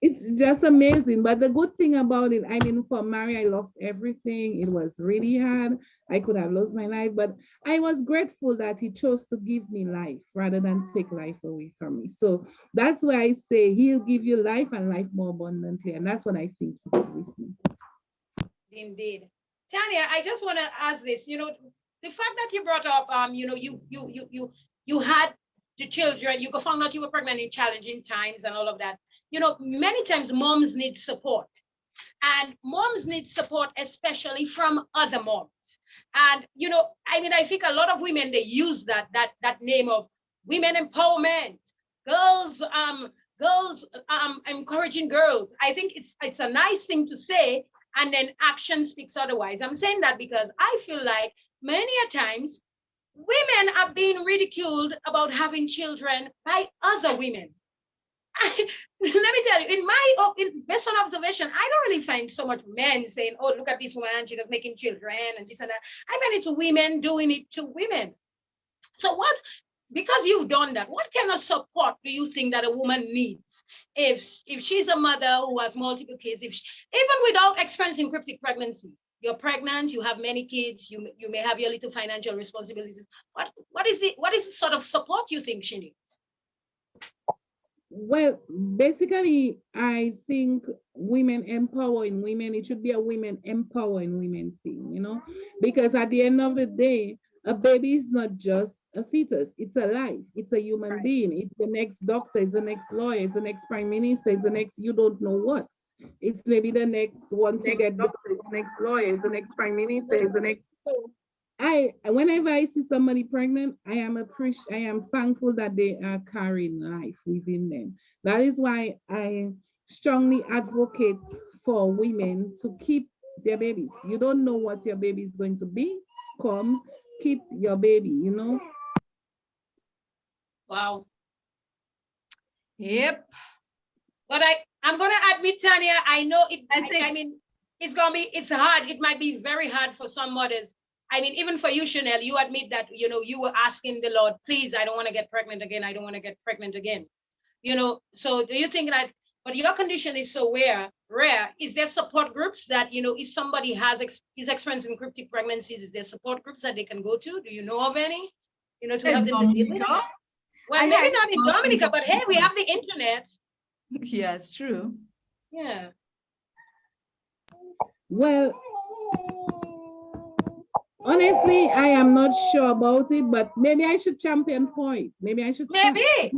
It's just amazing. But the good thing about it, I mean, for Mary, I lost everything. It was really hard. I could have lost my life, but I was grateful that he chose to give me life rather than take life away from me. So that's why I say he'll give you life and life more abundantly. And that's what I think he did with me. Indeed. Tanya, I just want to ask this, the fact that you brought up, you had the children, you found out you were pregnant in challenging times and all of that. Many times moms need support. And moms need support, especially from other moms. And, I think a lot of women, they use that name of women empowerment, girls encouraging girls. I think it's a nice thing to say, and then action speaks otherwise. I'm saying that because I feel like many a times women are being ridiculed about having children by other women. Let me tell you, based on observation, I don't really find so much men saying, oh, look at this woman, she's making children and this and that. I mean, it's women doing it to women. So because you've done that, what kind of support do you think that a woman needs if she's a mother who has multiple kids, even without experiencing cryptic pregnancy? You're pregnant, you have many kids, you may have your little financial responsibilities. What is the sort of support you think she needs? Well, basically, I think women empowering women, it should be a women empowering women thing, because at the end of the day, a baby is not just a fetus, it's a life, it's a human being, it's the next doctor, it's the next lawyer, it's the next prime minister, it's the next you don't know what. It's maybe the next one to get doctor, it's the next lawyer, it's the next prime minister, it's the next. Whenever I see somebody pregnant, I am thankful that they are carrying life within them. That is why I strongly advocate for women to keep their babies. You don't know what your baby is going to be. Keep your baby, Wow. Yep. But I'm gonna admit, Tanya, I know it. I mean, it's hard. It might be very hard for some mothers. I mean, even for you, Chanel, you admit that, you were asking the Lord, please, I don't want to get pregnant again. I don't want to get pregnant again. So do you think that, but your condition is so rare, is there support groups that, if somebody is experiencing cryptic pregnancies, is there support groups that they can go to? Do you know of any, to help them to deal with it? Well, maybe not in Dominica, but hey, we have the internet. Yes, true. Yeah. Well, honestly, I am not sure about it, but maybe I should champion for it. Maybe I should. Maybe.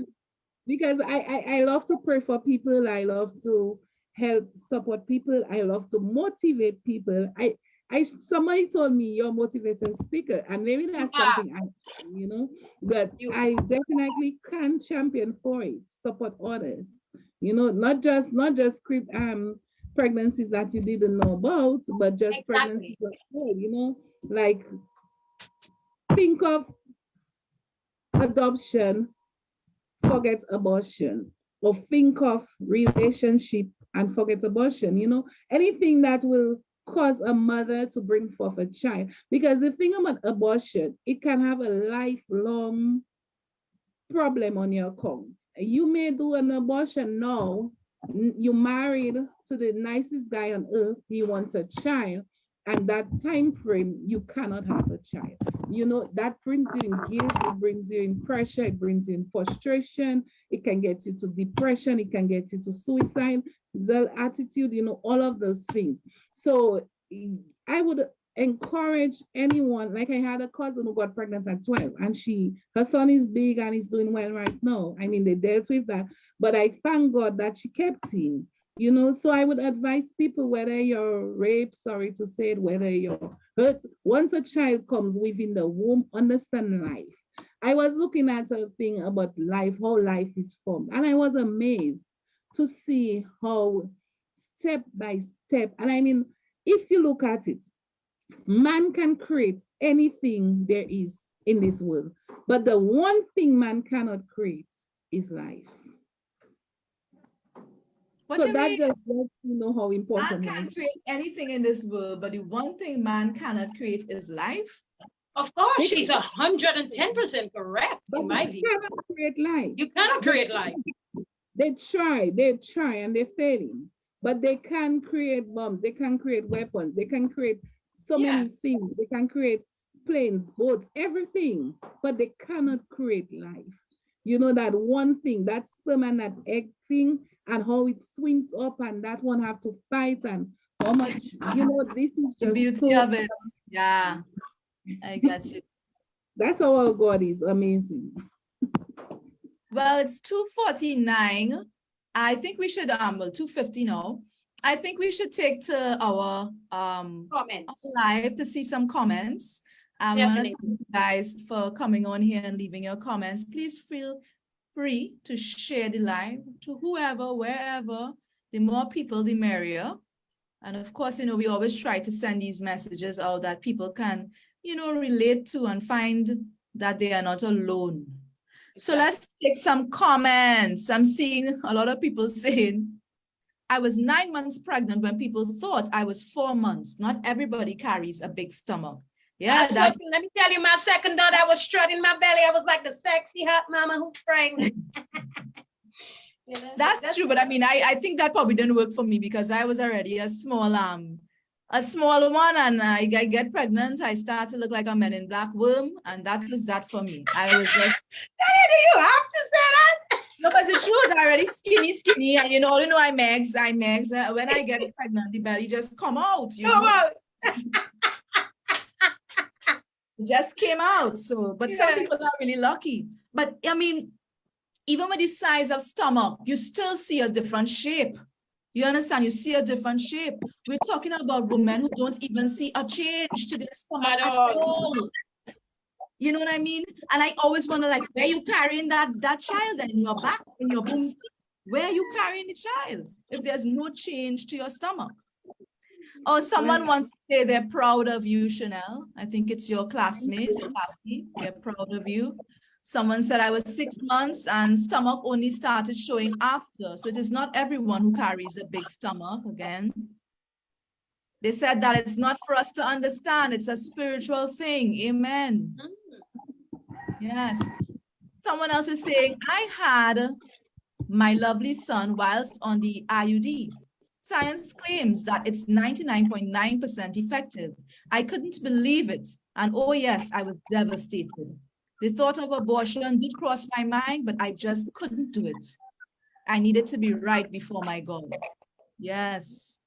Because I love to pray for people. I love to help support people. I love to motivate people. Somebody told me you're a motivated speaker, and maybe that's something but I definitely can champion for it, support others. Not just pregnancies that you didn't know about, but just pregnancies as well, like think of adoption, forget abortion, or think of relationship and forget abortion, anything that will cause a mother to bring forth a child. Because the thing about abortion, it can have a lifelong problem on your account. You may do an abortion now, you married to the nicest guy on earth, he wants a child, and that time frame you cannot have a child. That brings you in guilt, it brings you in pressure, it brings you in frustration, it can get you to depression, it can get you to suicide, the attitude, all of those things. So I would encourage anyone, like I had a cousin who got pregnant at 12, and her son is big and he's doing well right now. I mean, they dealt with that, but I thank God that she kept him. So I would advise people, whether you're raped, sorry to say it, whether you're hurt, once a child comes within the womb, understand life. I was looking at a thing about life, how life is formed, and I was amazed to see how step by step, and I mean, if you look at it, man can create anything there is in this world, but the one thing man cannot create is life. What So you that mean? just lets you know how important Man can life. create anything in this world, but the one thing man cannot create is life. Of course, she's 110% correct, in my view. You cannot create life. You cannot create life. They try, and they're failing. But they can create bombs, they can create weapons, they can create so many things. They can create planes, boats, everything, but they cannot create life. That one thing, that sperm and that egg thing, and how it swings up, and that one have to fight, and how much, this is just the beauty of it. Yeah. I got you. That's how our God is amazing. Well, it's 2:49. I think we should, well, 2:50 now. I think we should take to our Comments. live to see some comments. I want to Definitely. thank you guys for coming on here and leaving your comments. Please feel free to share the live to whoever, wherever. The more people, the merrier. And of course, we always try to send these messages out that people can, relate to and find that they are not alone. So let's take some comments. I'm seeing a lot of people saying, I was 9 months pregnant when people thought I was 4 months. Not everybody carries a big stomach. Yeah, that's let me tell you, my second daughter, I was strutting my belly. I was like the sexy hot mama who's pregnant. That's true, but I mean, I think that probably didn't work for me because I was already a small one, and I get pregnant. I start to look like a Men in Black worm, and that was that for me. I was just. You have to say that. No, but it's true. It's already skinny, and I'm eggs. When I get pregnant, the belly just come out. It just came out. So, but some people are really lucky. But I mean, even with the size of stomach, you still see a different shape. You understand? You see a different shape. We're talking about women who don't even see a change to their stomach at all. You know what I mean? And I always wonder, like, where you carrying that child then in your back, in your boom seat? Where are you carrying the child if there's no change to your stomach? Or someone wants to say they're proud of you, Chanel. I think it's your classmate, Tassie. They're proud of you. Someone said I was 6 months and stomach only started showing after. So it is not everyone who carries a big stomach again. They said that it's not for us to understand. It's a spiritual thing. Amen. Yes. Someone else is saying, I had my lovely son whilst on the IUD. Science claims that it's 99.9% effective. I couldn't believe it. And oh yes, I was devastated. The thought of abortion did cross my mind, but I just couldn't do it. I needed to be right before my God. Yes.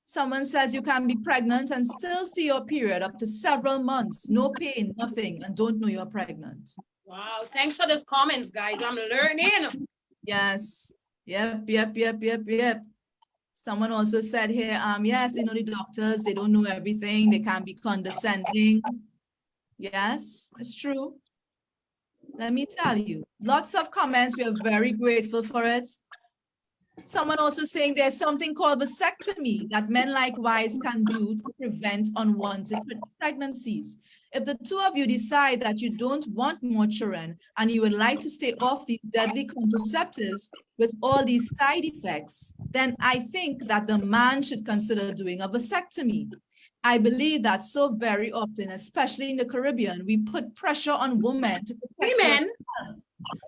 Someone says you can be pregnant and still see your period up to several months, no pain, nothing, and don't know you're pregnant. Wow, thanks for those comments, guys. I'm learning. Yes. Yep. Someone also said here, yes, the doctors, they don't know everything. They can be condescending. Yes, it's true. Let me tell you, lots of comments. We are very grateful for it. Someone also saying there's something called vasectomy that men likewise can do to prevent unwanted pregnancies. If the two of you decide that you don't want more children and you would like to stay off these deadly contraceptives with all these side effects, then I think that the man should consider doing a vasectomy. I believe that so very often, especially in the Caribbean, we put pressure on women to protect women,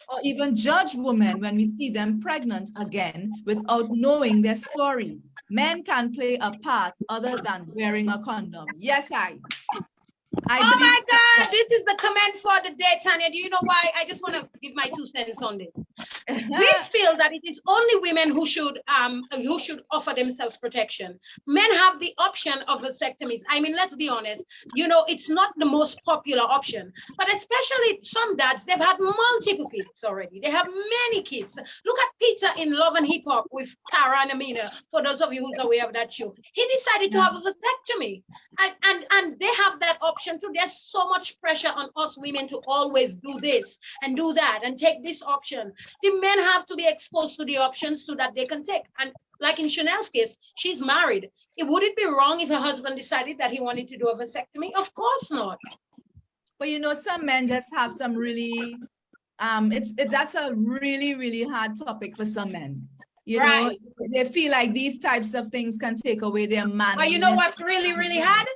or even judge women when we see them pregnant again without knowing their story. Men can play a part other than wearing a condom. Yes, oh my God, this is the comment for the day, Tanya. Do you know why? I just want to give my 2 cents on this. We feel that it is only women who should offer themselves protection. Men have the option of vasectomies. I mean, let's be honest, it's not the most popular option, but especially some dads, they've had multiple kids already. They have many kids. Look at Peter in Love and Hip Hop with Tara and Amina, for those of you who's aware of that show. He decided to have a vasectomy, and they have that option too. There's so much pressure on us women to always do this and do that and take this option. The men have to be exposed to the options so that they can take. And like in Chanel's case, she's married. Would it be wrong if her husband decided that he wanted to do a vasectomy? Of course not. But some men just have some really, that's a really, really hard topic for some men. They feel like these types of things can take away their man. But you know what's really, really hard?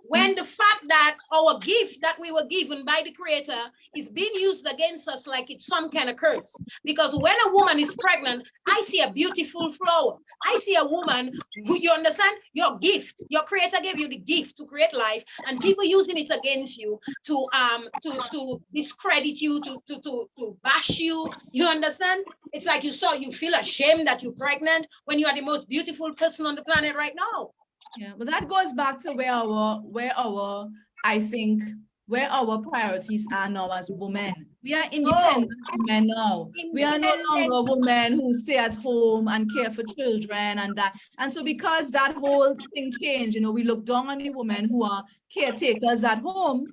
When the fact that our gift that we were given by the Creator is being used against us like it's some kind of curse. Because when a woman is pregnant, I see a beautiful flower. I see a woman who, you understand, your gift, your Creator gave you the gift to create life, and people using it against you to discredit you, to bash you. You understand? It's like you feel ashamed that you're pregnant when you are the most beautiful person on the planet right now. Yeah, but that goes back to where our I think, where our priorities are now as women. We are independent women now. We are no longer women who stay at home and care for children and that. And so because that whole thing changed, you know, we look down on the women who are caretakers at home.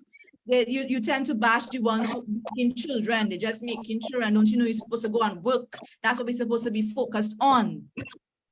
You tend to bash the ones who making children. They're just making children. Don't you know you're supposed to go and work? That's what we're supposed to be focused on.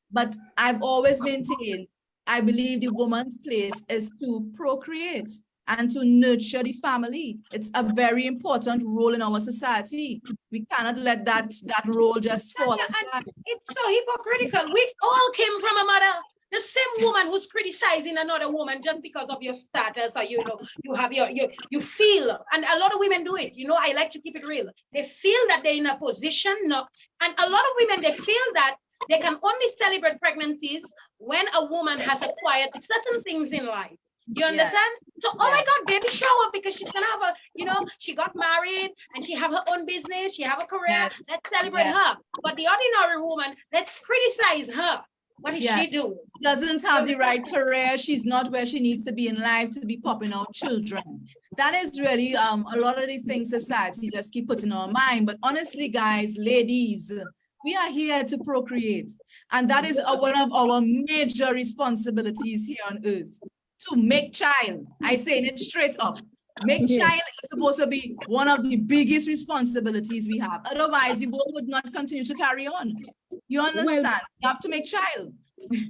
But I've always maintained, I believe the woman's place is to procreate and to nurture the family. It's a very important role in our society. We cannot let that role just fall aside. It's so hypocritical. We all came from a mother. The same woman who's criticizing another woman just because of your status, or you know, you have you feel, and a lot of women do it. You know, I like to keep it real. They feel that they're in a position, and a lot of women, they feel that they can only celebrate pregnancies when a woman has acquired certain things in life. You understand? So, oh my God, baby shower, because she's gonna have she got married and she have her own business, she have a career. Let's celebrate her. But the ordinary woman, let's criticize her. What is she doing? Doesn't have the right career. She's not where she needs to be in life to be popping out children. That is really a lot of the things society just keep putting on our mind. But honestly, guys, ladies, we are here to procreate. And that is one of our major responsibilities here on earth. To make child. I say it straight up. Make child is supposed to be one of the biggest responsibilities we have. Otherwise, the world would not continue to carry on. You understand? Well, you have to make child.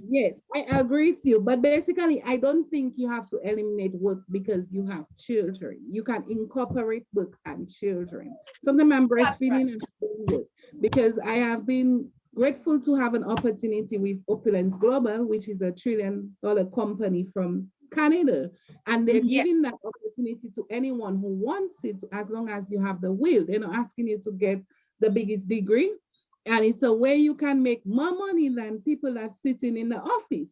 Yes, I agree with you. But basically, I don't think you have to eliminate work because you have children. You can incorporate work and children. Sometimes I'm breastfeeding and doing work because I have been grateful to have an opportunity with Opulence Global, which is $1 trillion company from Canada, and they're giving that opportunity to anyone who wants it, as long as you have the will. They're not asking you to get the biggest degree, and it's a way you can make more money than people that sitting in the office,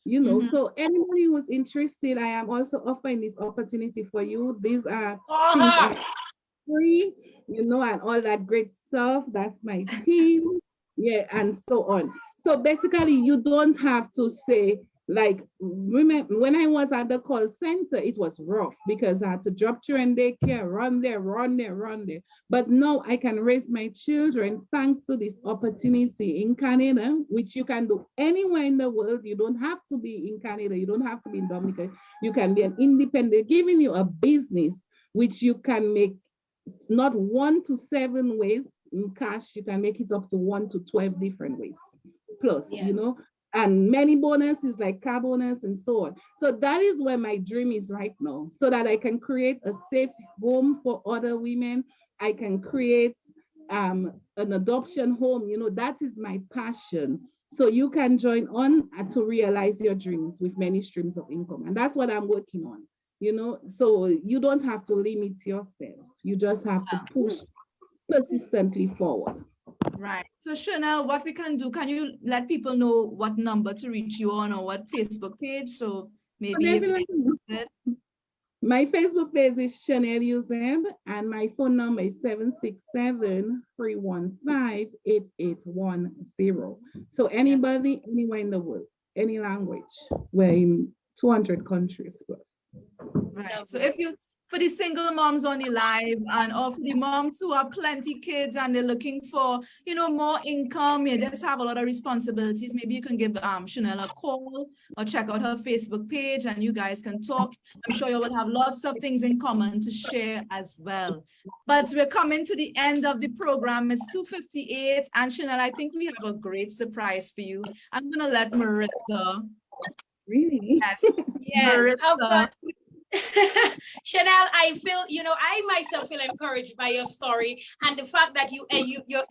you know. So anybody who's interested, I am also offering this opportunity for you. These are things that are free, you know, and all that great stuff. That's my team, and so on. So basically, you don't have to say, like, remember when I was at the call center, it was rough because I had to drop children daycare, run there. But now I can raise my children thanks to this opportunity in Canada, which you can do anywhere in the world. You don't have to be in Canada. You don't have to be in Dominica. You can be an independent, giving you a business which you can make not 1 to 7 ways in cash. You can make it up to 1 to 12 different ways plus, you know. And many bonuses like car bonus and so on. So that is where my dream is right now, so that I can create a safe home for other women. I can create an adoption home. You know, that is my passion. So you can join on to realize your dreams with many streams of income. And that's what I'm working on, you know. So you don't have to limit yourself. You just have to push persistently forward. Right. So Chanel, what we can do, can you let people know what number to reach you on or what Facebook page? So maybe my Facebook page is Chanel Uzeb, and my phone number is 767-315-8810. So anybody, anywhere in the world, any language, we're in 200 countries plus. Right. So if you, for the single moms on the live, and or for the moms who have plenty kids and they're looking for, you know, more income, you just have a lot of responsibilities, maybe you can give Chanel a call or check out her Facebook page and you guys can talk. I'm sure you will have lots of things in common to share as well. But we're coming to the end of the program. It's 2:58, and Chanel, I think we have a great surprise for you. I'm gonna let Marissa. Really? Yes. Marissa. Chanel, I feel, you know, I myself feel encouraged by your story and the fact that you're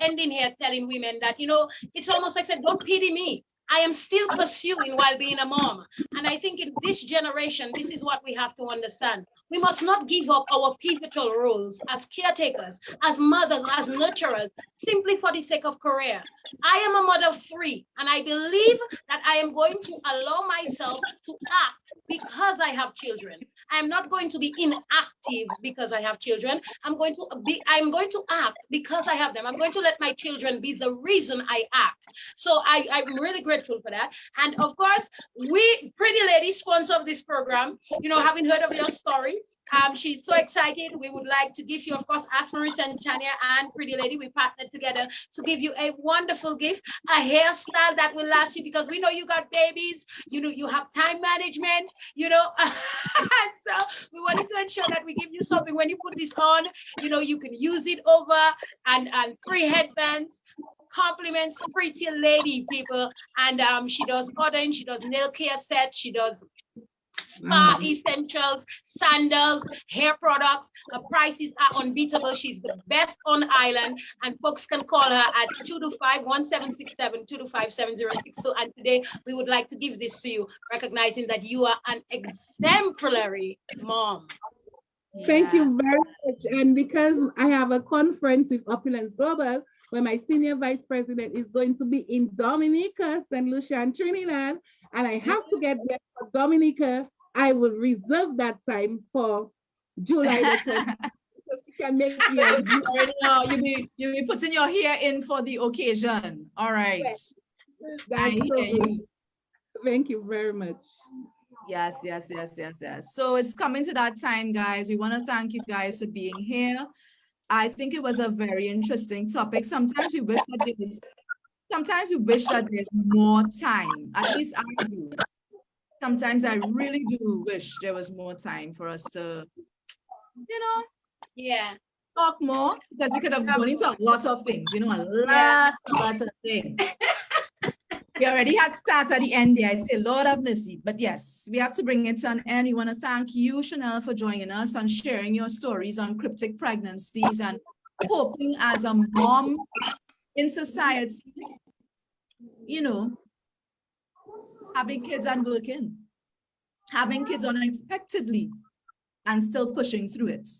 ending here telling women that, you know, it's almost like said, don't pity me. I am still pursuing while being a mom. And I think in this generation, this is what we have to understand. We must not give up our pivotal roles as caretakers, as mothers, as nurturers, simply for the sake of career. I am a mother of 3, and I believe that I am going to allow myself to act because I have children. I am not going to be inactive because I have children. I'm going to act because I have them. I'm going to let my children be the reason I act. So I'm really grateful for that. And of course, we Pretty Lady, sponsor of this program, you know, having heard of your story, She's so excited. We would like to give you, of course, Afmaris and Tanya and Pretty Lady. We partnered together to give you a wonderful gift, a hairstyle that will last you, because we know you got babies. You know, you have time management, you know. So we wanted to ensure that we give you something when you put this on, you know, you can use it over, and free headbands. Compliments Pretty Lady, people. And she does ordering, she does nail care sets, she does spa essentials, sandals, hair products. Her prices are unbeatable. She's the best on island, and folks can call her at 225-1767, 225-7062. And today we would like to give this to you, recognizing that you are an exemplary mom. Thank you very much. And because I have a conference with Opulence Global, where my senior vice president is going to be in Dominica, St. Lucia, and Trinidad, and I have to get there for Dominica, I will reserve that time for July the 20th. So she can make me you be putting your hair in for the occasion. All right. Yes. I hear you. Thank you very much. Yes. So it's coming to that time, guys. We want to thank you guys for being here. I think it was a very interesting topic. Sometimes we wish that there's more time. At least I do. Sometimes I really do wish there was more time for us to, you know, talk more, because we could have gone into a lot of things, you know, a lot of things. We already had stats at the end there. I say, Lord have mercy. But yes, we have to bring it to an end. We want to thank you, Chanel, for joining us and sharing your stories on cryptic pregnancies and coping as a mom in society, you know, having kids and working, having kids unexpectedly and still pushing through it.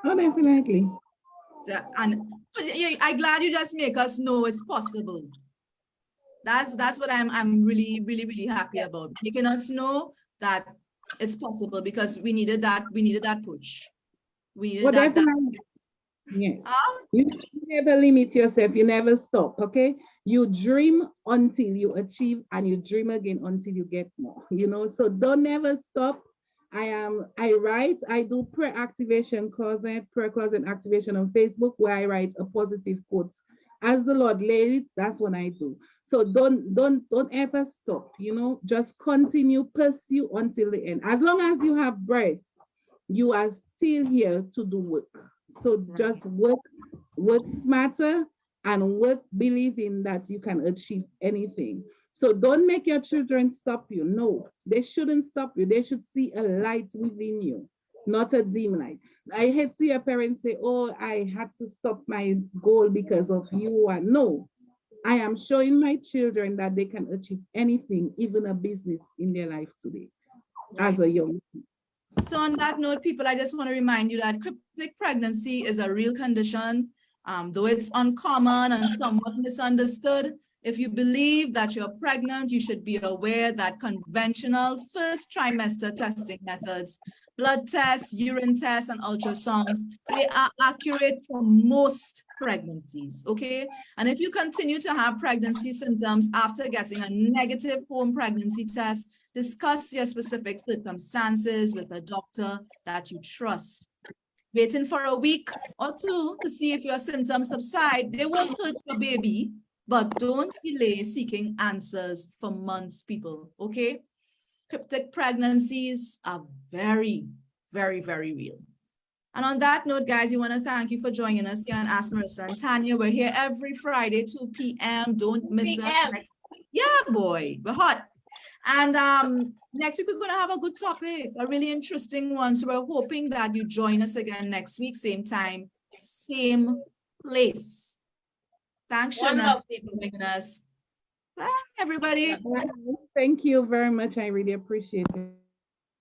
Oh, definitely. And I'm glad you just make us know it's possible. That's what I'm really happy about, making us know that it's possible, because we needed that push. We needed that. Yes. You never limit yourself, you never stop, okay? You dream until you achieve, and you dream again until you get more, you know, so don't never stop. I write, I do prayer activation closet activation on Facebook, where I write a positive quote. As the Lord laid it, that's what I do. So don't ever stop, you know, just continue, pursue until the end. As long as you have breath, you are still here to do work. So just work smarter, and work believing that you can achieve anything. So don't make your children stop you. No, they shouldn't stop you. They should see a light within you, not a dim light. I hate to hear parents say, oh, I had to stop my goal because of you. And no, I am showing my children that they can achieve anything, even a business in their life today, as a young. So on that note, people, I just want to remind you that cryptic pregnancy is a real condition, though it's uncommon and somewhat misunderstood. If you believe that you're pregnant, you should be aware that conventional first trimester testing methods, blood tests, urine tests, and ultrasounds, they are accurate for most pregnancies, okay? And if you continue to have pregnancy symptoms after getting a negative home pregnancy test, discuss your specific circumstances with a doctor that you trust. Waiting for a week or two to see if your symptoms subside, they won't hurt your baby, but don't delay seeking answers for months, people, okay? Cryptic pregnancies are very real. And on that note, guys, we want to thank you for joining us here on Ask Marissa and Tanya. We're here every Friday, 2 p.m. Don't miss us. Yeah, boy, we're hot. And next week, we're going to have a good topic, a really interesting one. So we're hoping that you join us again next week, same time, same place. Thanks, Shana, for joining us. Bye, everybody. Thank you very much. I really appreciate it.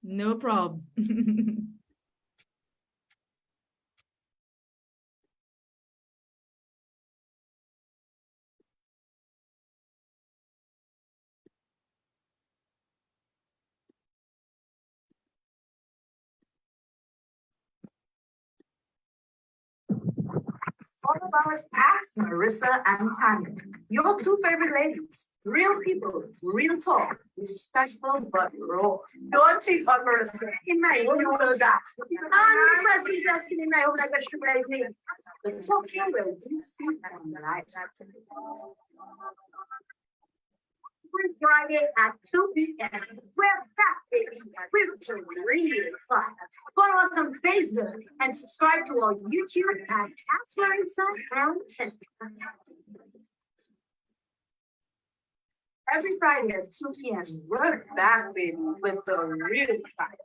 No problem. all of our staff, Marissa and Tanya, your two favorite ladies, real people, real talk, respectful but raw. Don't cheat on Marissa. In my own world, that. The talking will be speak and light. Every Friday at 2 p.m. We're back, baby. We're really fun. Follow us on Facebook and subscribe to our YouTube at Casper and Every Friday at 2 p.m. We're back, baby, with the really fun.